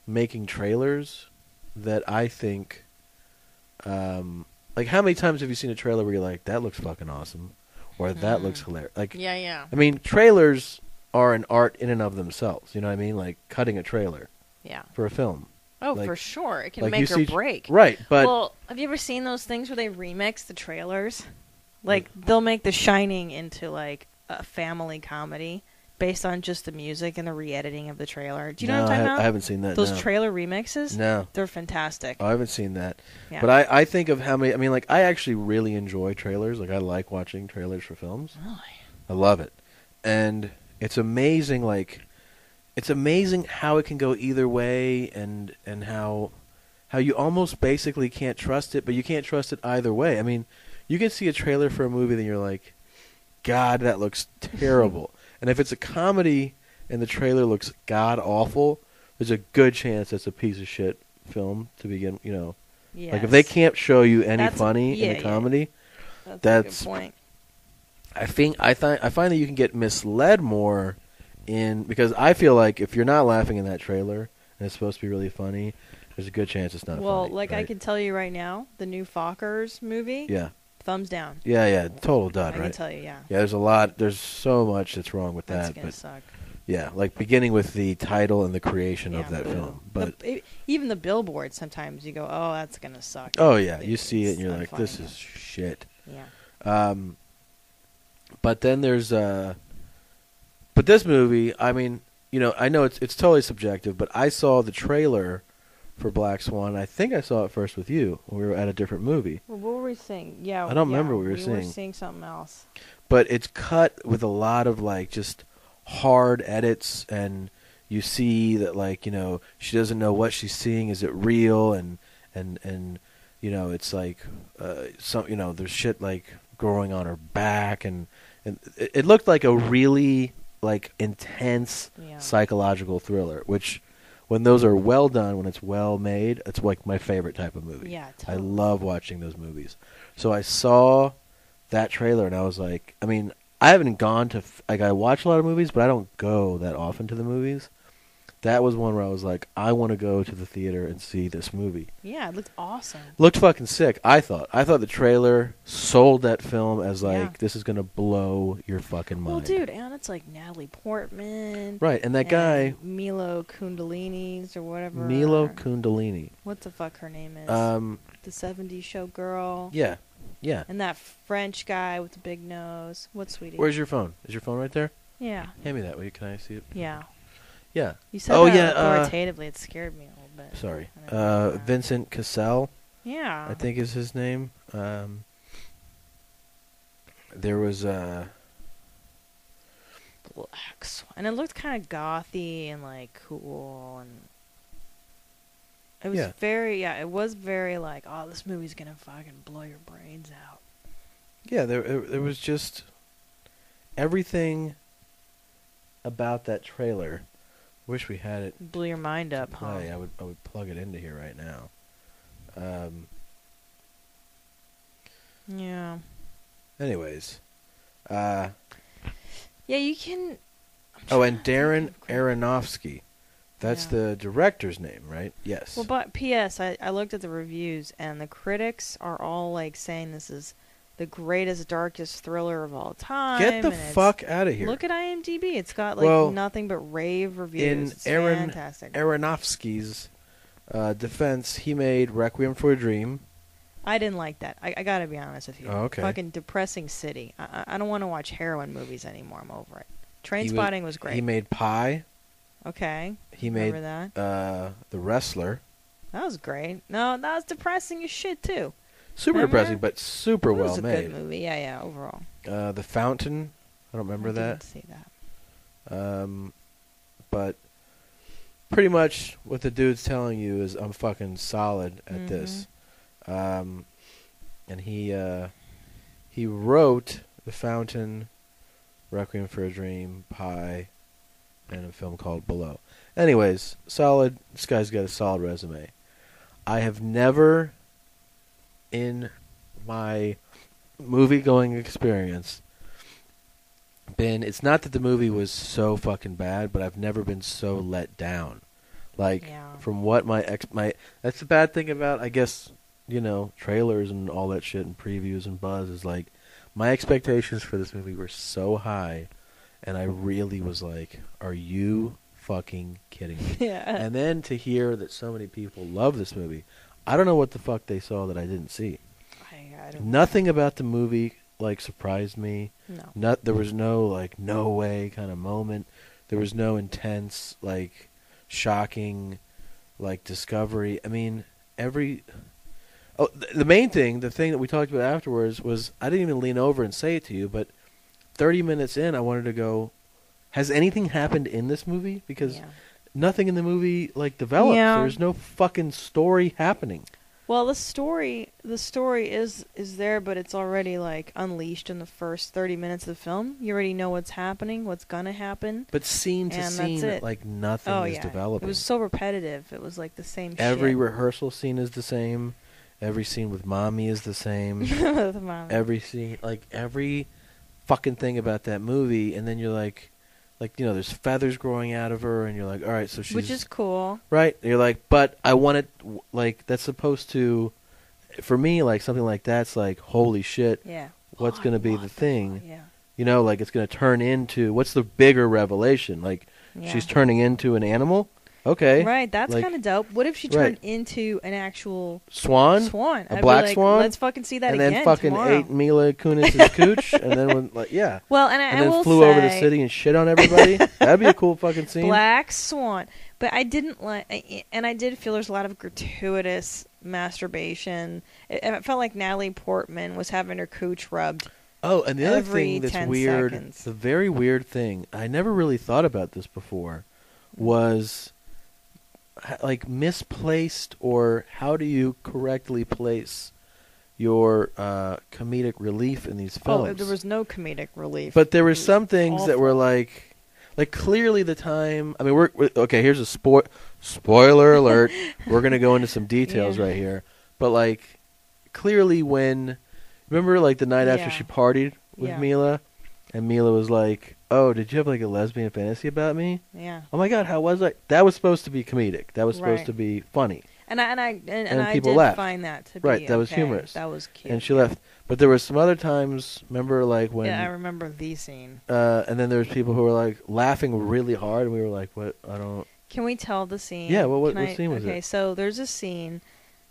making trailers that I think, like, how many times have you seen a trailer where you're like, that looks fucking awesome, or that looks hilarious? Like, yeah. I mean, trailers are an art in and of themselves. You know what I mean? Like cutting a trailer. Yeah. For a film. Oh, like, for sure. It can like make or break. Right, but... Well, have you ever seen those things where they remix the trailers? Like, they'll make The Shining into, like, a family comedy based on just the music and the re-editing of the trailer. Do you know what I'm talking about? I haven't seen that. Those trailer remixes? No. They're fantastic. Oh, I haven't seen that. Yeah. But I think of how many... I mean, like, I actually really enjoy trailers. Like, I like watching trailers for films. Really? I love it. And it's amazing, like... It's amazing how it can go either way, and how you almost basically can't trust it, but you can't trust it either way. I mean, you can see a trailer for a movie, then you're like, God, that looks terrible. And if it's a comedy and the trailer looks god-awful, there's a good chance it's a piece of shit film to begin, you know. Yes. Like, if they can't show you any funny in the comedy, that's a good point. I find that you can get misled more because I feel like if you're not laughing in that trailer and it's supposed to be really funny, there's a good chance it's not funny. Well, like, right? I can tell you right now, the new Fockers movie, thumbs down. Yeah, total dud, right? I can tell you, yeah. Yeah, there's so much that's wrong with that. That's gonna suck. Yeah, like beginning with the title and the creation of that film. But even the billboard, sometimes you go, oh, that's going to suck. Oh, yeah, you see it and you're like, this is shit. Yeah. But then there's... But this movie, I mean, you know, I know it's totally subjective, but I saw the trailer for Black Swan. I think I saw it first with you when we were at a different movie. Well, what were we seeing? Yeah, I don't remember what we were seeing. We were seeing something else. But it's cut with a lot of, like, just hard edits, and you see that, like, you know, she doesn't know what she's seeing. Is it real? And you know, it's like you know, there's shit like growing on her back, and it looked like a really, like, intense psychological thriller, which, when those are well done, when it's well made, it's like my favorite type of movie. Yeah, totally. I love watching those movies. So I saw that trailer and I was like, I mean, I haven't gone to, like, I watch a lot of movies, but I don't go that often to the movies. That was one where I was like, I want to go to the theater and see this movie. Yeah, it looked awesome. Looked fucking sick, I thought. I thought the trailer sold that film as, like, this is going to blow your fucking mind. Well, dude, and it's like Natalie Portman. Right, and that guy... Milo Kundalini's or whatever. Milo Kundalini. What the fuck her name is? The 70s show girl. Yeah, yeah. And that French guy with the big nose. What's Sweetie? Where's your phone? Is your phone right there? Yeah. Hand me that, will you? Can I see it? Yeah. Yeah. You said that authoritatively. It scared me a little bit. Sorry. Vincent Cassel. Yeah. I think is his name. There was Black Swan. And it looked kind of gothy and, like, cool, and it was it was very like, oh, this movie's gonna fucking blow your brains out. Yeah, there was just everything about that trailer. Wish we had it. Blew your mind up, huh? I would plug it into here right now. Yeah. Anyways, yeah, you can. Oh, and Darren Aronofsky. That's the director's name, right? Yes. Well, but P.S. I looked at the reviews, and the critics are all like saying this is the greatest, darkest thriller of all time. Get the fuck out of here. Look at IMDb. It's got like nothing but rave reviews. It's fantastic. Aronofsky's defense, he made Requiem for a Dream. I didn't like that. I gotta be honest with you. Oh, okay. Fucking depressing city. I don't want to watch heroin movies anymore. I'm over it. Trainspotting was great. He made Pie. Okay. He made that. The Wrestler. That was great. No, that was depressing as shit too. Super depressing, but super well made. It was a good movie. Yeah, overall. The Fountain. I don't remember that. I didn't see that. But pretty much what the dude's telling you is I'm fucking solid at this. And he wrote The Fountain, Requiem for a Dream, Pie, and a film called Below. Anyways, solid. This guy's got a solid resume. I have never, in my movie-going experience, it's not that the movie was so fucking bad, but I've never been so let down. Like, from what that's the bad thing about, I guess, trailers and all that shit and previews and buzz is like, my expectations for this movie were so high, and I really was like, are you fucking kidding me? Yeah. And then to hear that so many people love this movie, I don't know what the fuck they saw that I didn't see. Nothing about the movie surprised me. No. There was no no way kind of moment. There was no intense shocking discovery. I mean, the main thing, the thing that we talked about afterwards was, I didn't even lean over and say it to you, but 30 minutes in, I wanted to go, has anything happened in this movie? Because nothing in the movie develops. Yeah. There's no fucking story happening. Well, the story is there, but it's already unleashed in the first 30 minutes of the film. You already know what's happening, what's gonna happen. But scene to scene, nothing is developing. It was so repetitive. It was the same Every shit. rehearsal scene is the same. Every scene with mommy is the same. With mommy. Every scene, every fucking thing about that movie, and then you're there's feathers growing out of her, and you're like, all right, so she's... Which is cool. Right? And you're like, but I want it, that's supposed to... For me, something like that's holy shit, what's going to be the thing? Yeah. It's going to turn into... What's the bigger revelation? She's turning into an animal? Okay. Right, that's kind of dope. What if she turned into an actual... Swan? A black swan? Let's fucking see that again and then fucking tomorrow. ate Mila Kunis's cooch, and then Well, and then will flew over the city and shit on everybody. That'd be a cool fucking scene. Black swan. But I didn't and I did feel there's a lot of gratuitous masturbation. It felt like Natalie Portman was having her cooch rubbed. Oh, and the other thing that's 10 weird, seconds. the very weird thing, I never really thought about this before, was misplaced, or how do you correctly place your comedic relief in these films? Oh, there was no comedic relief. But there were some things that were clearly the time. I mean, we're okay. Here's a spoiler alert. We're gonna go into some details right here. But clearly, when remember the night after she partied with Mila, and Mila was like, "Oh, did you have a lesbian fantasy about me?" Yeah. Oh my God, how was I? That was supposed to be comedic. That was supposed to be funny. And I people did laughed. find that to be right. That was humorous. That was cute. And she left. But there were some other times. Remember, when I remember the scene. and then there was people who were laughing really hard, and we were like, "What? I don't." Can we tell the scene? Yeah. What scene was it? Okay, so there's a scene.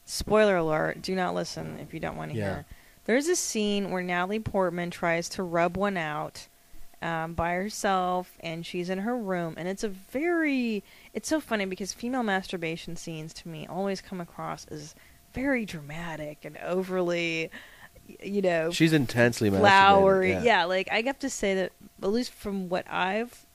Spoiler alert. Do not listen if you don't want to hear. There's a scene where Natalie Portman tries to rub one out by herself, and she's in her room, and it's so funny because female masturbation scenes to me always come across as very dramatic and overly, she's intensely flowery. masturbating. Yeah, I have to say that, at least from what I've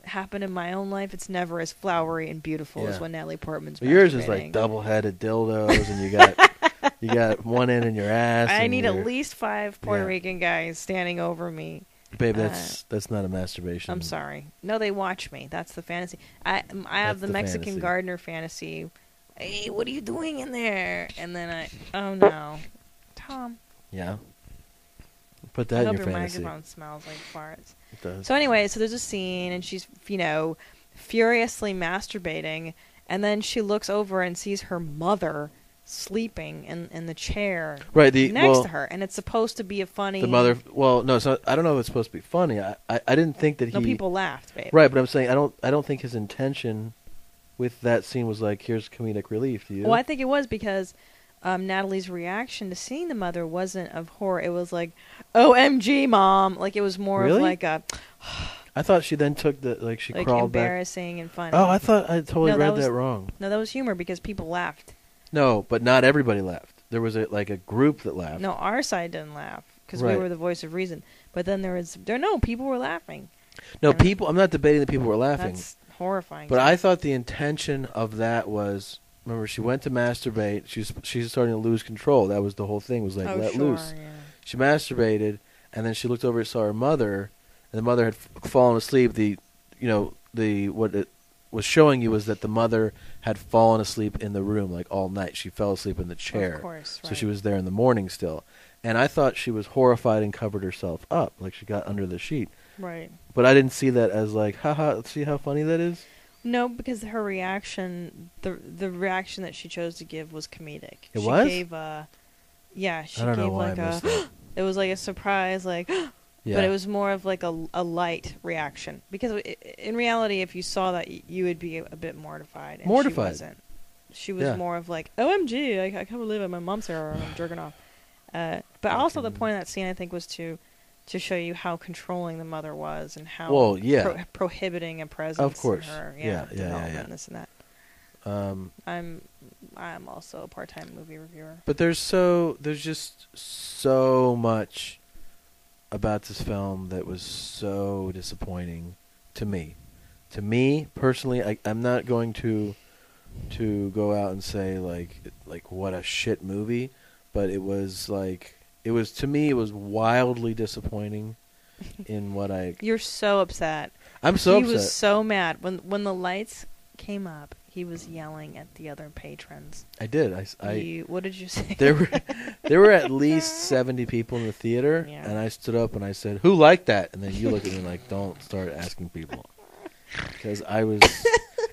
happened in my own life, it's never as flowery and beautiful as when Natalie Portman's masturbating. Yours is double-headed dildos, and you got one end in your ass. I need at least 5 Puerto Rican guys standing over me. Babe, that's not a masturbation. I'm sorry. No, they watch me. That's the fantasy. I have the Mexican fantasy. gardener fantasy. Hey, what are you doing in there? And then oh no, Tom. Yeah. Put that I in hope your your fantasy. microphone smells like farts. It does. So anyway, so there's a scene, and she's, furiously masturbating, and then she looks over and sees her mother sleeping in the chair next to her, and it's supposed to be a funny... The mother... Well, no, it's not, I don't know if it's supposed to be funny. I didn't think that he... No, people laughed, babe. Right, but I'm saying I don't think his intention with that scene was like, here's comedic relief. Do you? Well, I think it was because Natalie's reaction to seeing the mother wasn't of horror. It was like, OMG, Mom. Like, it was more of like a... I thought she then took she crawled back. Embarrassing and funny. Oh, I thought I totally read that wrong. No, that was humor because people laughed. No, but not everybody laughed. There was a group that laughed. No, our side didn't laugh because we were the voice of reason. But then people were laughing. No, people. I'm not debating that people were laughing. That's horrifying. But I thought the intention of that was, remember, she went to masturbate. She's starting to lose control. That was the whole thing. Was let loose. Yeah. She masturbated, and then she looked over and saw her mother, and the mother had fallen asleep. What it was showing you was that the mother had fallen asleep in the room all night. She fell asleep in the chair. Of course, right. So she was there in the morning still. And I thought she was horrified and covered herself up, like she got under the sheet. Right. But I didn't see that as haha, see how funny that is? No, because her reaction, the reaction that she chose to give was comedic. It was? She gave she I don't gave know why I missed that. It was like a surprise, Yeah. But it was more of a light reaction. Because in reality, if you saw that, you would be a bit mortified. And Mortified. She wasn't. She was more of OMG, I can't believe it. My mom's here and I'm jerking off. But also the point of that scene, I think, was to show you how controlling the mother was and how prohibiting a presence of course. in her. Yeah. And this and that. I'm also a part-time movie reviewer. But there's just so much about this film that was so disappointing to me. To me personally, I'm not going to go out and say like what a shit movie, but it was to me it was wildly disappointing in what I... You're so upset. I'm so upset. He was so mad when the lights came up. He was yelling at the other patrons. I did. What did you say? There were at least 70 people in the theater, and I stood up and I said, "Who liked that?" And then you looked at me like, "Don't start asking people," because I was.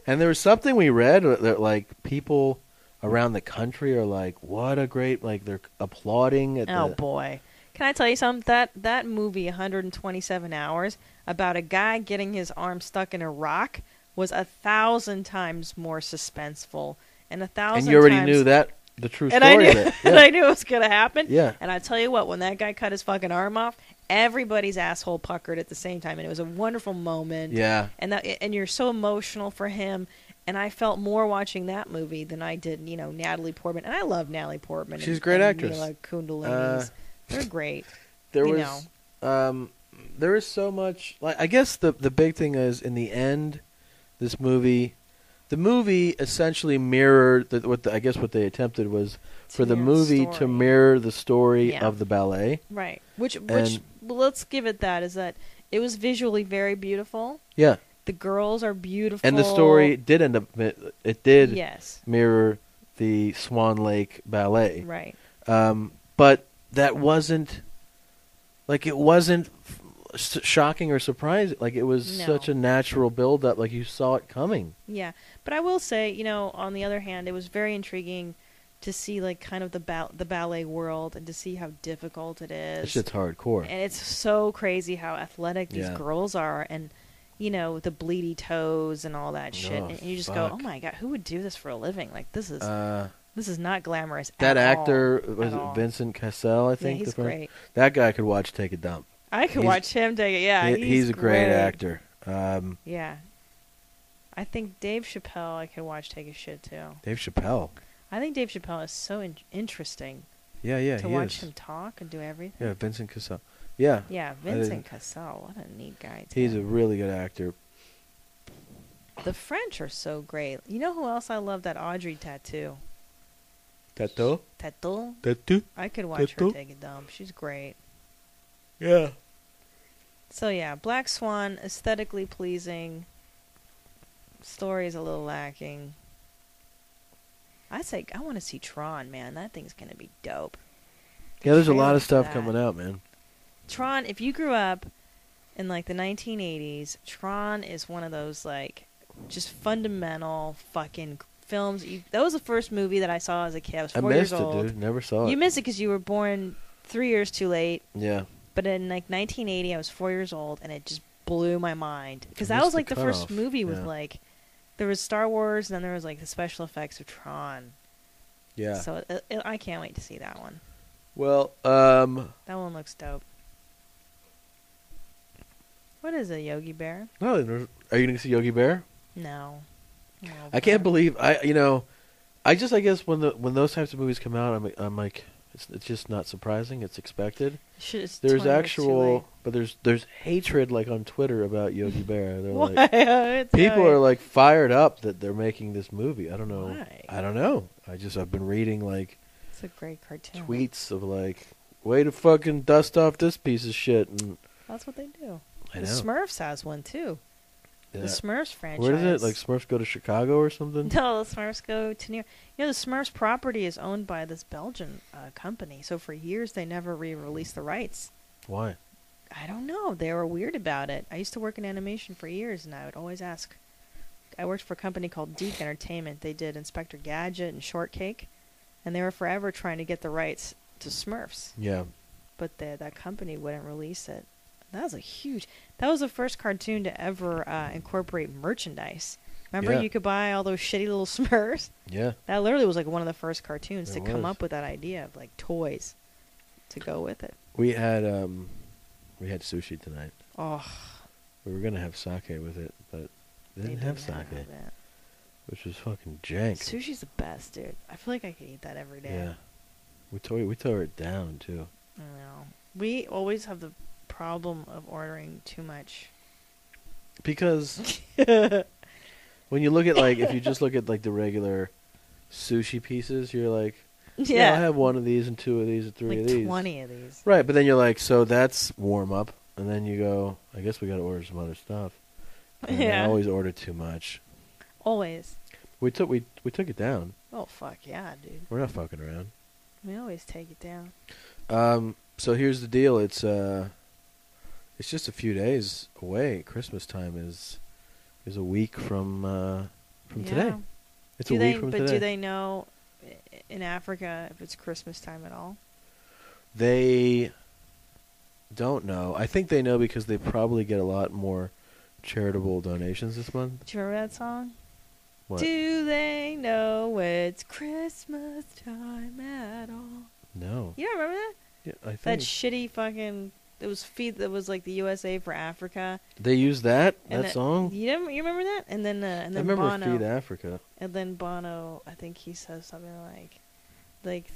And there was something we read that people around the country are like, "What a great!" They're applauding at. Oh boy! Can I tell you something? That movie, 127 hours, about a guy getting his arm stuck in a rock, was 1,000 times more suspenseful, and 1,000. And you already knew that the true story of it. And I knew it was gonna happen. Yeah. And I tell you what, when that guy cut his fucking arm off, everybody's asshole puckered at the same time, and it was a wonderful moment. Yeah. And you're so emotional for him, and I felt more watching that movie than I did, Natalie Portman, and I love Natalie Portman. She's a great actress. Mila Kundalini's. They're great. There is so much. I guess the big thing is in the end. The movie essentially mirrored what they attempted was for the movie to mirror the story of the ballet. Right. Which let's give it that, is that it was visually very beautiful. Yeah. The girls are beautiful. And the story did end up mirror the Swan Lake Ballet. Right. But that wasn't it wasn't shocking or surprising. It was such a natural build-up. You saw it coming. Yeah, but I will say, on the other hand, it was very intriguing to see kind of the ballet world and to see how difficult it is. That shit's hardcore, and it's so crazy how athletic these girls are, and the bleedy toes and all that shit. And you just go, oh my god, who would do this for a living? This is not glamorous. That actor was Vincent Cassel, I think. Yeah, he's great. That guy could watch take a dump. I could watch him take it. Yeah, he's a great actor. Yeah, I think Dave Chappelle I could watch take a shit too. Dave Chappelle. I think Dave Chappelle is so interesting. Yeah, to watch him talk and do everything. Yeah, Vincent Cassel. Yeah. Yeah, Vincent Cassel. What a neat guy. Too. He's a really good actor. The French are so great. You know who else I love? That Audrey tattoo. Tattoo. I could watch her take a dump. She's great. Yeah. So yeah, Black Swan, aesthetically pleasing. Story is a little lacking. I want to see Tron, man. That thing's gonna be dope. Yeah, there's a lot of stuff coming out, man. Tron, if you grew up in like the 1980s, Tron is one of those like just fundamental fucking films. That was the first movie that I saw as a kid. I was 4 years old. I missed it, dude. Never saw it. You missed it because you were born 3 years too late. Yeah. But in like 1980, I was 4 years old, and it just blew my mind because that was like the first movie with like there was Star Wars, and then there was like the special effects of Tron. Yeah. So I can't wait to see that one. Well, that one looks dope. What is a Yogi Bear? No, are you going to see Yogi Bear? No. I can't believe I guess when those types of movies come out, I'm like it's just not surprising. It's expected. There's actual, but there's hatred like on Twitter about Yogi Bear. They're like people are like fired up that they're making this movie. I don't know. Why? I don't know. I've been reading like it's a great cartoon. Tweets of like, way to fucking dust off this piece of shit. And that's what they do. I the know. Smurfs has one too. Yeah. The Smurfs franchise. Where is it? Like Smurfs go to Chicago or something? No, the Smurfs go to New York. You know, the Smurfs property is owned by this Belgian company. So for years they never re-released the rights. Why? I don't know. They were weird about it. I used to work in animation for years, and I would always ask. I worked for a company called Deke Entertainment. They did Inspector Gadget and Shortcake, and they were forever trying to get the rights to Smurfs. Yeah. But that company wouldn't release it. That was the first cartoon to ever incorporate merchandise. Remember, you could buy all those shitty little Smurfs? Yeah. That literally was like one of the first cartoons to come up with that idea of like toys to go with it. We had sushi tonight. Oh. We were gonna have sake with it, but they didn't have sake, which was fucking jank. Sushi's the best, dude. I feel like I could eat that every day. Yeah. We tore it down too. I know. We always have the problem of ordering too much. Because when you look at like, if you just look at like the regular sushi pieces, you're like, yeah, I'll have one of these and two of these and three of these. 20 of these. Right, but then you're like, so that's warm up, and then you go, I guess we got to order some other stuff. And I always order too much. Always. We took it down. Oh fuck yeah, dude. We're not fucking around. We always take it down. So here's the deal. It's just a few days away. Christmas time is a week from today. It's a week from today. But do they know in Africa if it's Christmas time at all? They don't know. I think they know because they probably get a lot more charitable donations this month. Do you remember that song? What? Do they know it's Christmas time at all? No. You don't remember that? Yeah, I think that shitty fucking. It was like the USA for Africa. They used that song. You remember that? And then I remember Bono, Feed Africa. And then Bono, I think he says something like,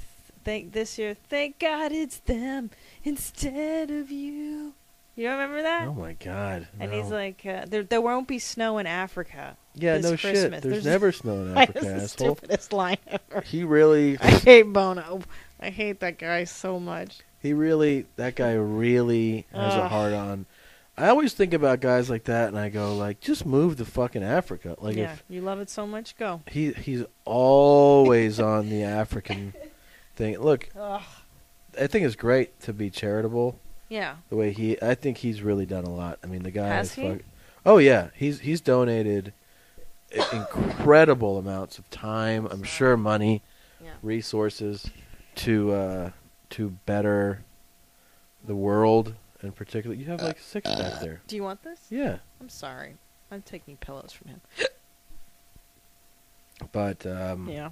thank this year, thank God it's them instead of you. You don't remember that? Oh my God! And no. he's like, there won't be snow in Africa. Yeah, no Christmas. Shit. There's never snow in Africa, That's asshole. the stupidest line ever. He really. I hate Bono. I hate that guy so much. That guy really has a hard on. I always think about guys like that, and I go like, just move to fucking Africa. Like, yeah, if you love it so much, go. He's always on the African thing. Look, I think it's great to be charitable. Yeah. The way I think he's really done a lot. I mean, the guy has he? Oh yeah, he's donated incredible amounts of time. I'm sure money, resources to better the world, in particular. You have like 6 back there. Do you want this? Yeah. I'm sorry. I'm taking pillows from him. But yeah,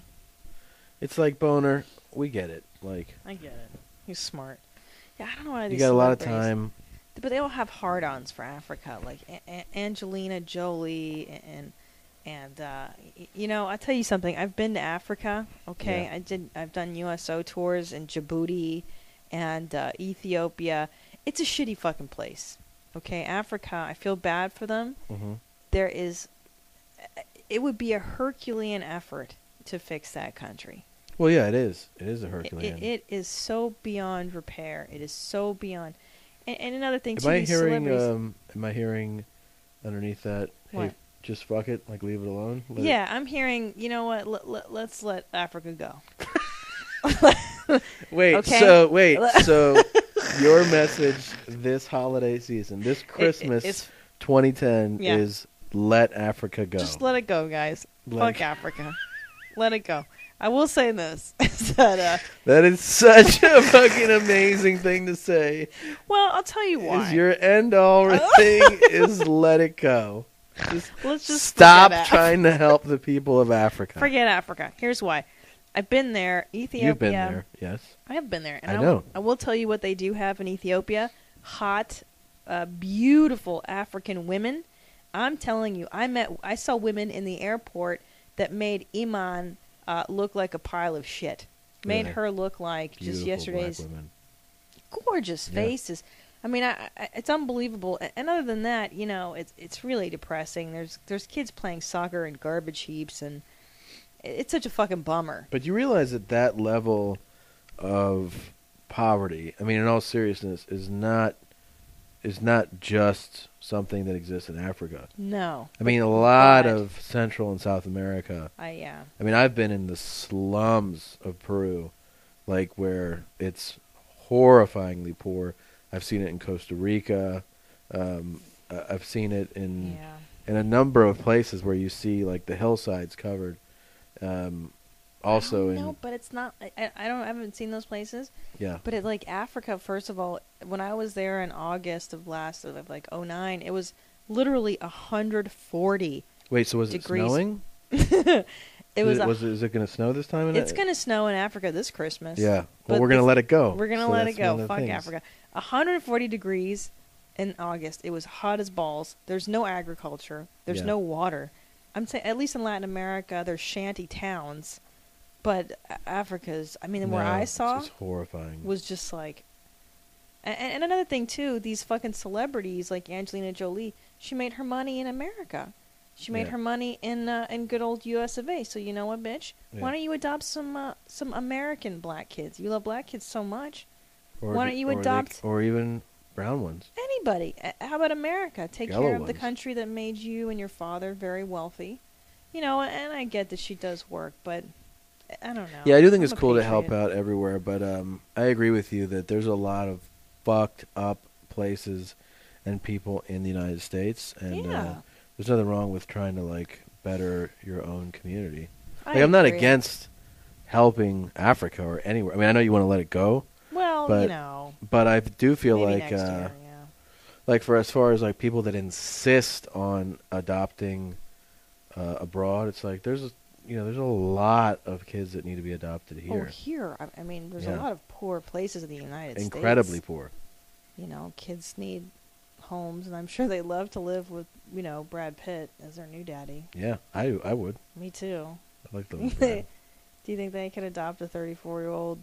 it's like Boner. We get it. Like I get it. He's smart. Yeah, I don't know why you got a lot of time. But they all have hard-ons for Africa, like Angelina Jolie and you know, I'll tell you something. I've been to Africa. Okay, yeah. I've done USO tours in Djibouti and Ethiopia. It's a shitty fucking place. Okay, Africa. I feel bad for them. Mm-hmm. It would be a Herculean effort to fix that country. Well, yeah, it is. It is a Herculean. It is so beyond repair. It is so beyond. And another thing, too, am I hearing underneath that? What? Hey, just fuck it, like leave it alone. I'm hearing. You know what? Let's let Africa go. Wait. Okay? So your message this holiday season, this Christmas it's 2010 is let Africa go. Just let it go, guys. Fuck Africa. Let it go. I will say this. That is such a fucking amazing thing to say. Well, I'll tell you why. Is your end-all thing is let it go. Let's just stop trying to help the people of Africa. Forget Africa. Here's why. I've been there. Ethiopia. You've been there, yes. I have been there. And I know. I will tell you what they do have in Ethiopia. Hot, beautiful African women. I'm telling you, I saw women in the airport that made Iman look like a pile of shit. Made her look like beautiful just yesterday's black women. Gorgeous faces. I mean, it's unbelievable. And other than that, you know, it's really depressing. There's kids playing soccer in garbage heaps, and it's such a fucking bummer. But you realize that level of poverty, I mean, in all seriousness, is not just something that exists in Africa. No. I mean, a lot of Central and South America. I mean, I've been in the slums of Peru, like where it's horrifyingly poor. I've seen it in Costa Rica. I've seen it in a number of places where you see like the hillsides covered. Also, no, but it's not. I haven't seen those places. Yeah. But like Africa, first of all, when I was there in August of 2009, it was literally 140. Wait, so was degrees. It snowing? Is it going to snow this time? It's going to snow in Africa this Christmas. Yeah. Well, we're going to let it go. We're going to let it go. Fuck Africa. 140 degrees in August. It was hot as balls. There's no agriculture. There's no water. I'm saying at least in Latin America, there's shanty towns. But Africa's, I mean, where I saw it's horrifying. Was just like, and another thing too, these fucking celebrities like Angelina Jolie, she made her money in America. She made her money in good old U.S. of A. So you know what, bitch? Yeah. Why don't you adopt some American black kids? You love black kids so much. Why don't you adopt or even brown ones? Anybody? How about America? Take Yellow care of ones. the country that made you and your father very wealthy. You know, and I get that she does work, but I don't know. Yeah, I do think it's cool to help out everywhere, but I agree with you that there's a lot of fucked up places and people in the United States, and there's nothing wrong with trying to like better your own community. I'm not against helping Africa or anywhere. I mean, I know you want to let it go. Well, but, you know. But I do feel maybe like, next year, like for as far as like people that insist on adopting abroad, it's like there's a lot of kids that need to be adopted here. Oh, here. I mean, there's a lot of poor places in the United States. Incredibly poor. You know, kids need homes, and I'm sure they love to live with, you know, Brad Pitt as their new daddy. Yeah, I would. Me too. I like those. Do you think they could adopt a 34-year-old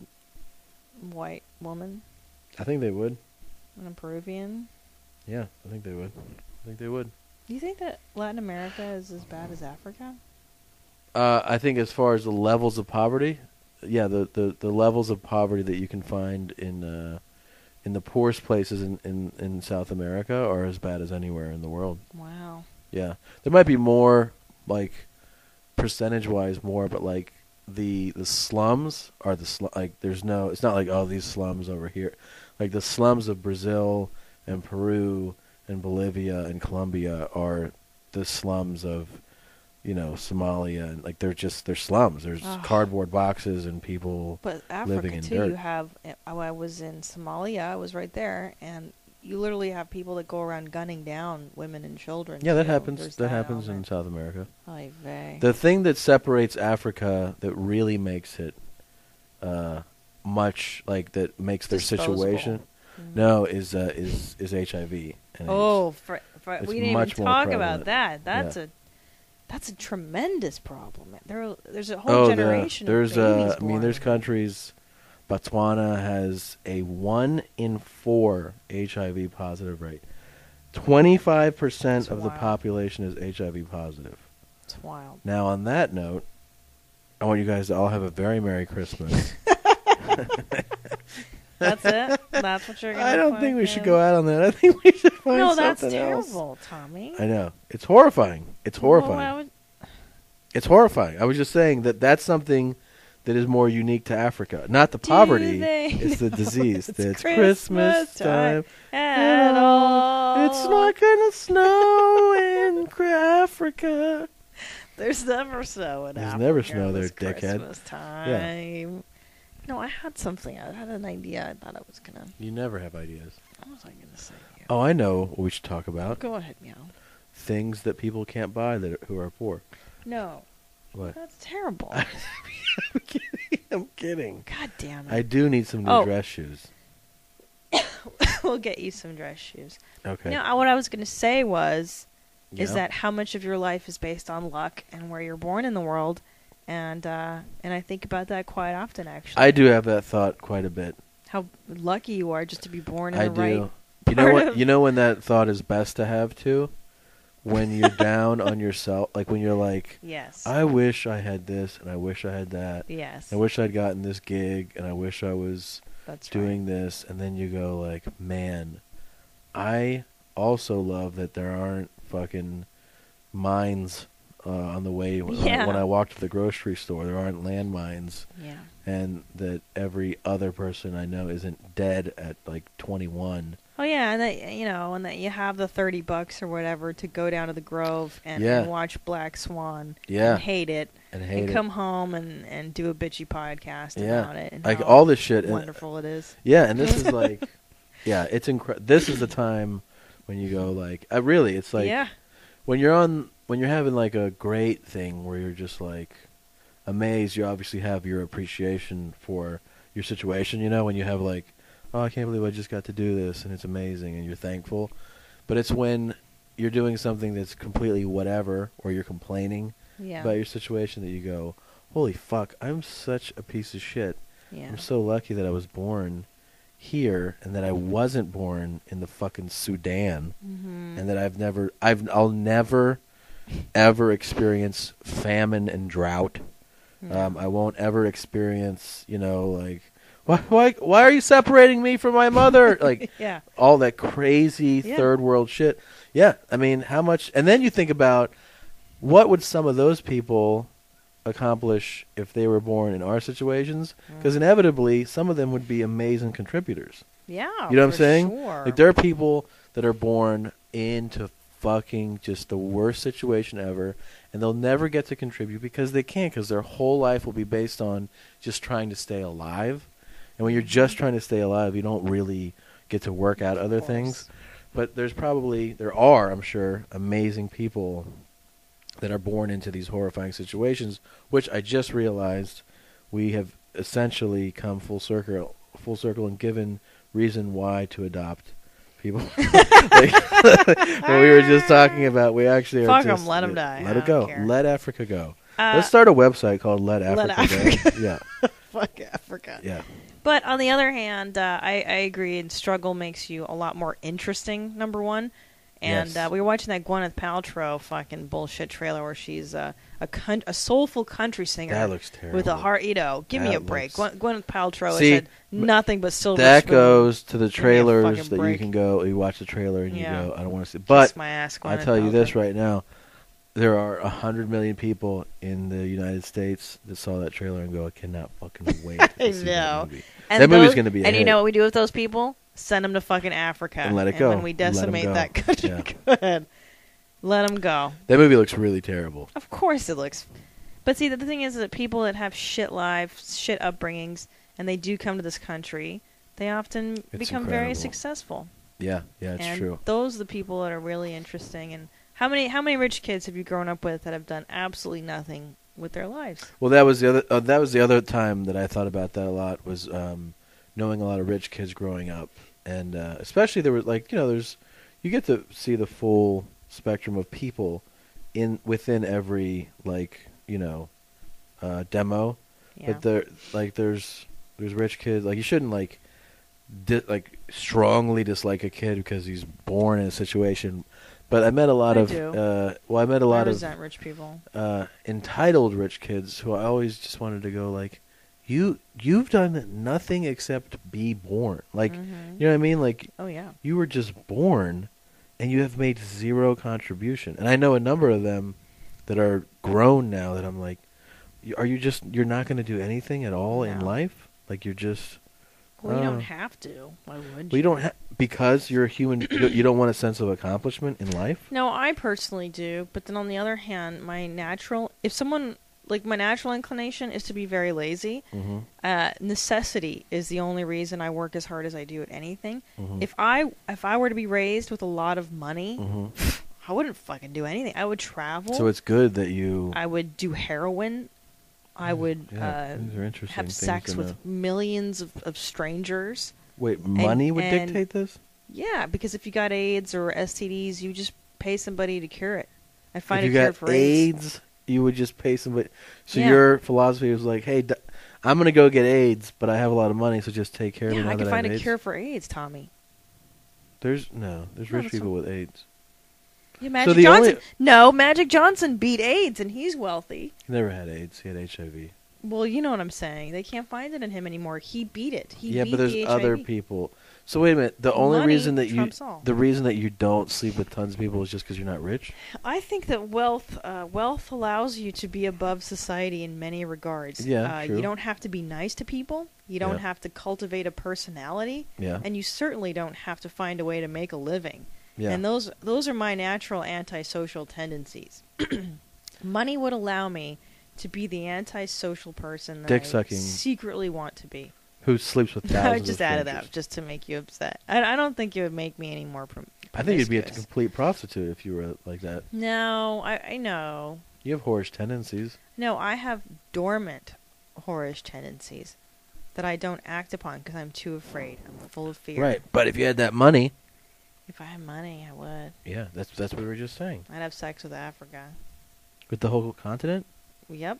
white woman? I think they would. And a Peruvian? Yeah, I think they would. Do you think that Latin America is as bad as Africa? I think as far as the levels of poverty, yeah, the levels of poverty that you can find in the poorest places in South America are as bad as anywhere in the world. Wow. Yeah, there might be more, like percentage-wise more, but like the slums are like there's no. It's not like these slums over here, like the slums of Brazil and Peru and Bolivia and Colombia are the slums of, you know, Somalia, and like they're slums. There's cardboard boxes and people living in too, dirt. You have. I was in Somalia. I was right there, and you literally have people that go around gunning down women and children. Yeah, that happens. That happens in South America. Oy vey. The thing that separates Africa, that really makes it much like that makes their situation. Mm-hmm. No, is HIV. And we didn't even talk about that. That's a tremendous problem. There's a whole generation of babies born. I mean, there's countries. Botswana has a 1 in 4 HIV positive rate. 25% of the population is HIV positive. It's wild. Now, on that note, I want you guys to all have a very Merry Christmas. That's it? That's what you're going to I don't think we should go out on that. I think we should find something else. No, that's terrible, Tommy. I know. It's horrifying. It's horrifying. Well, It's horrifying. I was just saying that's something that is more unique to Africa. Not the poverty, they? it's the disease. It's Christmas time at all. It's not going to snow in Africa. There's never snow in Africa. There's never snow there, It's dickhead. Christmas time. Yeah. No, I had something. I had an idea. I thought I was going to... You never have ideas. What was I going to say? Oh, I know what we should talk about. Go ahead, Meow. Things that people can't buy who are poor. No. What? That's terrible. I'm kidding. God damn it. I do need some new dress shoes. We'll get you some dress shoes. Okay. No, what I was going to say is Yeah. that how much of your life is based on luck and where you're born in the world, and I think about that quite often, actually. I do have that thought quite a bit. How lucky you are just to be born in I the do. right. You know what? You know when that thought is best to have too? When you're down on yourself, like when you're like, Yes. I wish I had this and I wish I had that. Yes. I wish I'd gotten this gig and I wish I was That's doing this, and then you go like, man, I also love that there aren't fucking mines on the way when I walk to the grocery store. There aren't landmines. Yeah. And that every other person I know isn't dead at like 21. Oh yeah, and that and that you have the $30 or whatever to go down to the Grove and watch Black Swan. Yeah. And hate it. And come home and do a bitchy podcast about it. And like all this shit. Wonderful it is. Yeah, and this is like, it's incredible. This is the time when you go like, really, it's like when you're having like a great thing where you're just like amazed. You obviously have your appreciation for your situation. When you have like, oh, I can't believe I just got to do this, and it's amazing, and you're thankful. But it's when you're doing something that's completely whatever, or you're complaining about your situation, that you go, holy fuck, I'm such a piece of shit. Yeah. I'm so lucky that I was born here, and that I wasn't born in the fucking Sudan, and that I'll never, ever experience famine and drought. I won't ever experience, like, why are you separating me from my mother? Like, all that crazy third world shit. Yeah, I mean, how much? And then you think about what would some of those people accomplish if they were born in our situations? Because inevitably, some of them would be amazing contributors. Yeah, you know what I'm saying? Sure. Like, there are people that are born into fucking just the worst situation ever, and they'll never get to contribute because they can't, because their whole life will be based on just trying to stay alive. And when you're just trying to stay alive, you don't really get to work out other things. But there are, I'm sure, amazing people that are born into these horrifying situations, which I just realized we have essentially come full circle and given reason why to adopt people. Like, what we were just talking about, we actually fuck are just... them, let them die. Let it go. Care. Let Africa go. Let's start a website called Let Africa Go. Yeah. Fuck Africa. Yeah. But on the other hand, I agree. And struggle makes you a lot more interesting. Number one, and we were watching that Gwyneth Paltrow fucking bullshit trailer where she's a soulful country singer. That looks terrible. With a heart. Give me a break. Gwyneth Paltrow has had nothing but silver. That spoon. Goes to the trailers that break. you can go. You watch the trailer and you go, I don't want to see. But Kiss my ass, I tell you this right now. There are 100 million people in the United States that saw that trailer and go, I cannot fucking wait to see that movie. And that movie's going to be a hit. And you know what we do with those people? Send them to fucking Africa. And let it go. And when we decimate that country, good. Let them go. That movie looks really terrible. Of course it looks. But see, the thing is that people that have shit lives, shit upbringings, and they do come to this country, they often become very successful. Yeah, it's true. Those are the people that are really interesting. And how many rich kids have you grown up with that have done absolutely nothing with their lives? Well, that was the other time that I thought about that a lot, was knowing a lot of rich kids growing up, and especially there was you get to see the full spectrum of people within every demo. Yeah. But there's rich kids, you shouldn't strongly dislike a kid because he's born in a situation. But I met a lot I resent rich people. Entitled rich kids who I always just wanted to go you've done nothing except be born. You know what I mean? Oh yeah. You were just born, and you have made zero contribution. And I know a number of them that are grown now that I'm like, you're not going to do anything at all in No. life? Like you're just... Well, you don't have to. Why would you? Well, you don't because you're a human. You don't want a sense of accomplishment in life. No, I personally do. But then on the other hand, my natural inclination is to be very lazy. Mm-hmm. Necessity is the only reason I work as hard as I do at anything. Mm-hmm. If I were to be raised with a lot of money, Mm-hmm. I wouldn't fucking do anything. I would travel. So it's good that you... I would do heroin. I would these are interesting have things sex to with know. millions of strangers. Wait, money would and- dictate this? Yeah, because if you got AIDS or STDs, you just pay somebody to cure it. I find If a you cure got for AIDS. AIDS, you would just pay somebody. So Yeah. your philosophy was like, hey, I'm going to go get AIDS, but I have a lot of money, so just take care of me Yeah, now I can that find I have a AIDS. cure for AIDS, Tommy. There's No, rich that's people with AIDS. Yeah, Magic the Johnson. only- No, Magic Johnson beat AIDS, and he's wealthy. He never had AIDS. He had HIV. Well, you know what I'm saying. They can't find it in him anymore. He beat it. He Yeah, beat but there's the other HIV. people. So wait a minute. The only Money reason that trumps all. the reason that you don't sleep with tons of people is just because you're not rich. I think that wealth allows you to be above society in many regards. Yeah, true. You don't have to be nice to people. You don't Yeah. have to cultivate a personality. Yeah. And you certainly don't have to find a way to make a living. Yeah. And those are my natural antisocial tendencies. Money would allow me to be the antisocial person that Dick I sucking. secretly want to be. Who sleeps with thousands I of just added strangers. that just to make you upset. I don't think it would make me any more I think you'd be a promiscuous. complete prostitute if you were like that. No, I know. You have whorish tendencies. No, I have dormant whorish tendencies that I don't act upon because I'm too afraid. I'm full of fear. Right. But if you had that money... If I had money, I would. Yeah, that's what we were just saying. I'd have sex with Africa. With the whole continent? Yep.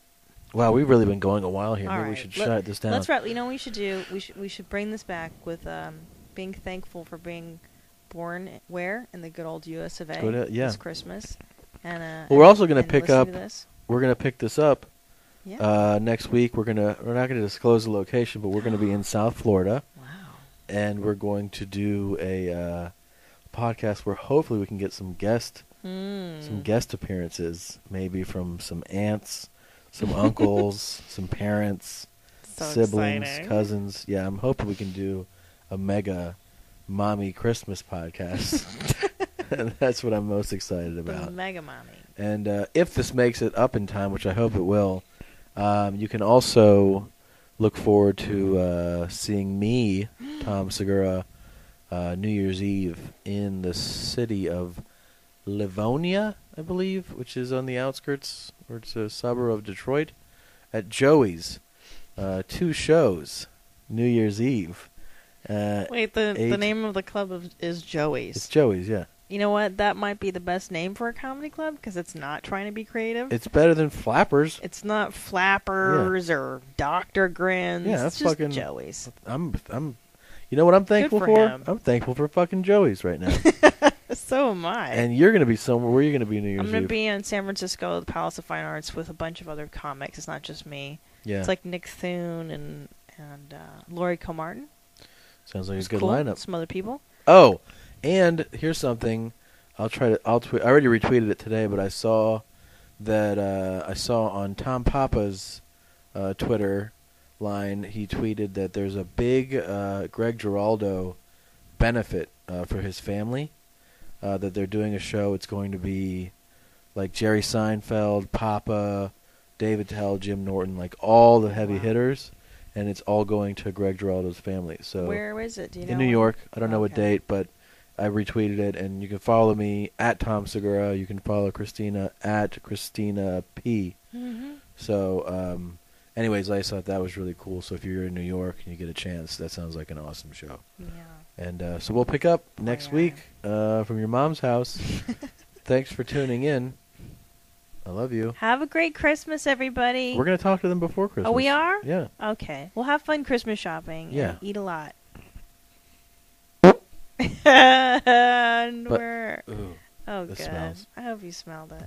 Wow, we've really been going a while here. All Maybe we right. should shut this down. Let's wrap. You know what we should do? We should bring this back with being thankful for being born where in the good old U.S. of A. Yeah. This Christmas. And Well, we're also gonna and pick listen up- to this. We're going to pick this up Yeah. next week. We're not going to disclose the location, but we're going to be in South Florida, Wow. and we're going to do a podcast where hopefully we can get some guest appearances, maybe from some aunts, some uncles, some parents, So siblings, exciting. cousins. Yeah, I'm hoping we can do a mega mommy Christmas podcast. And that's what I'm most excited The about. mega mommy. And if this makes it up in time, which I hope it will, you can also look forward to seeing me, Tom Segura, New Year's Eve in the city of Livonia, I believe, which is on the outskirts, or it's a suburb of Detroit, at Joey's. 2 shows, New Year's Eve. Wait, the 8 name of the club is Joey's. It's Joey's, yeah. You know what? That might be the best name for a comedy club because it's not trying to be creative. It's better than Flappers. It's not Flappers or Dr. Grins. Yeah, it's that's just fucking Joey's. You know what I'm thankful for for? him. I'm thankful for fucking Joey's right now. So am I. And you're gonna be somewhere. Where are you gonna be New Year's I'm going Eve? to be in San Francisco, the Palace of Fine Arts, with a bunch of other comics. It's not just me. Yeah, It's like Nick Thune and Laurie Comartin. sounds like It's a good cool. lineup. Some other people. Oh, and here's something. I'll tweet. I already retweeted it today, but I saw that on Tom Papa's Twitter line. He tweeted that there's a big Greg Giraldo benefit for his family. That they're doing a show. It's going to be like Jerry Seinfeld, Papa, David Tell, Jim Norton, like all the heavy Wow. hitters, and it's all going to Greg Giraldo's family. So Where is it? Do you know? in New York. I don't know what Okay. date, but I retweeted it, and you can follow me at Tom Segura. You can follow Christina at Christina P. Mm-hmm. So, anyways, I thought that was really cool. So if you're in New York and you get a chance, that sounds like an awesome show. Yeah. And so we'll pick up next yeah. week from your mom's house. Thanks for tuning in. I love you. Have a great Christmas, everybody. We're going to talk to them before Christmas. Oh, we are? Yeah. Okay. We'll have fun Christmas shopping. Yeah. And eat a lot. And But- we're... Ooh, Oh, this good. smells. I hope you smelled it.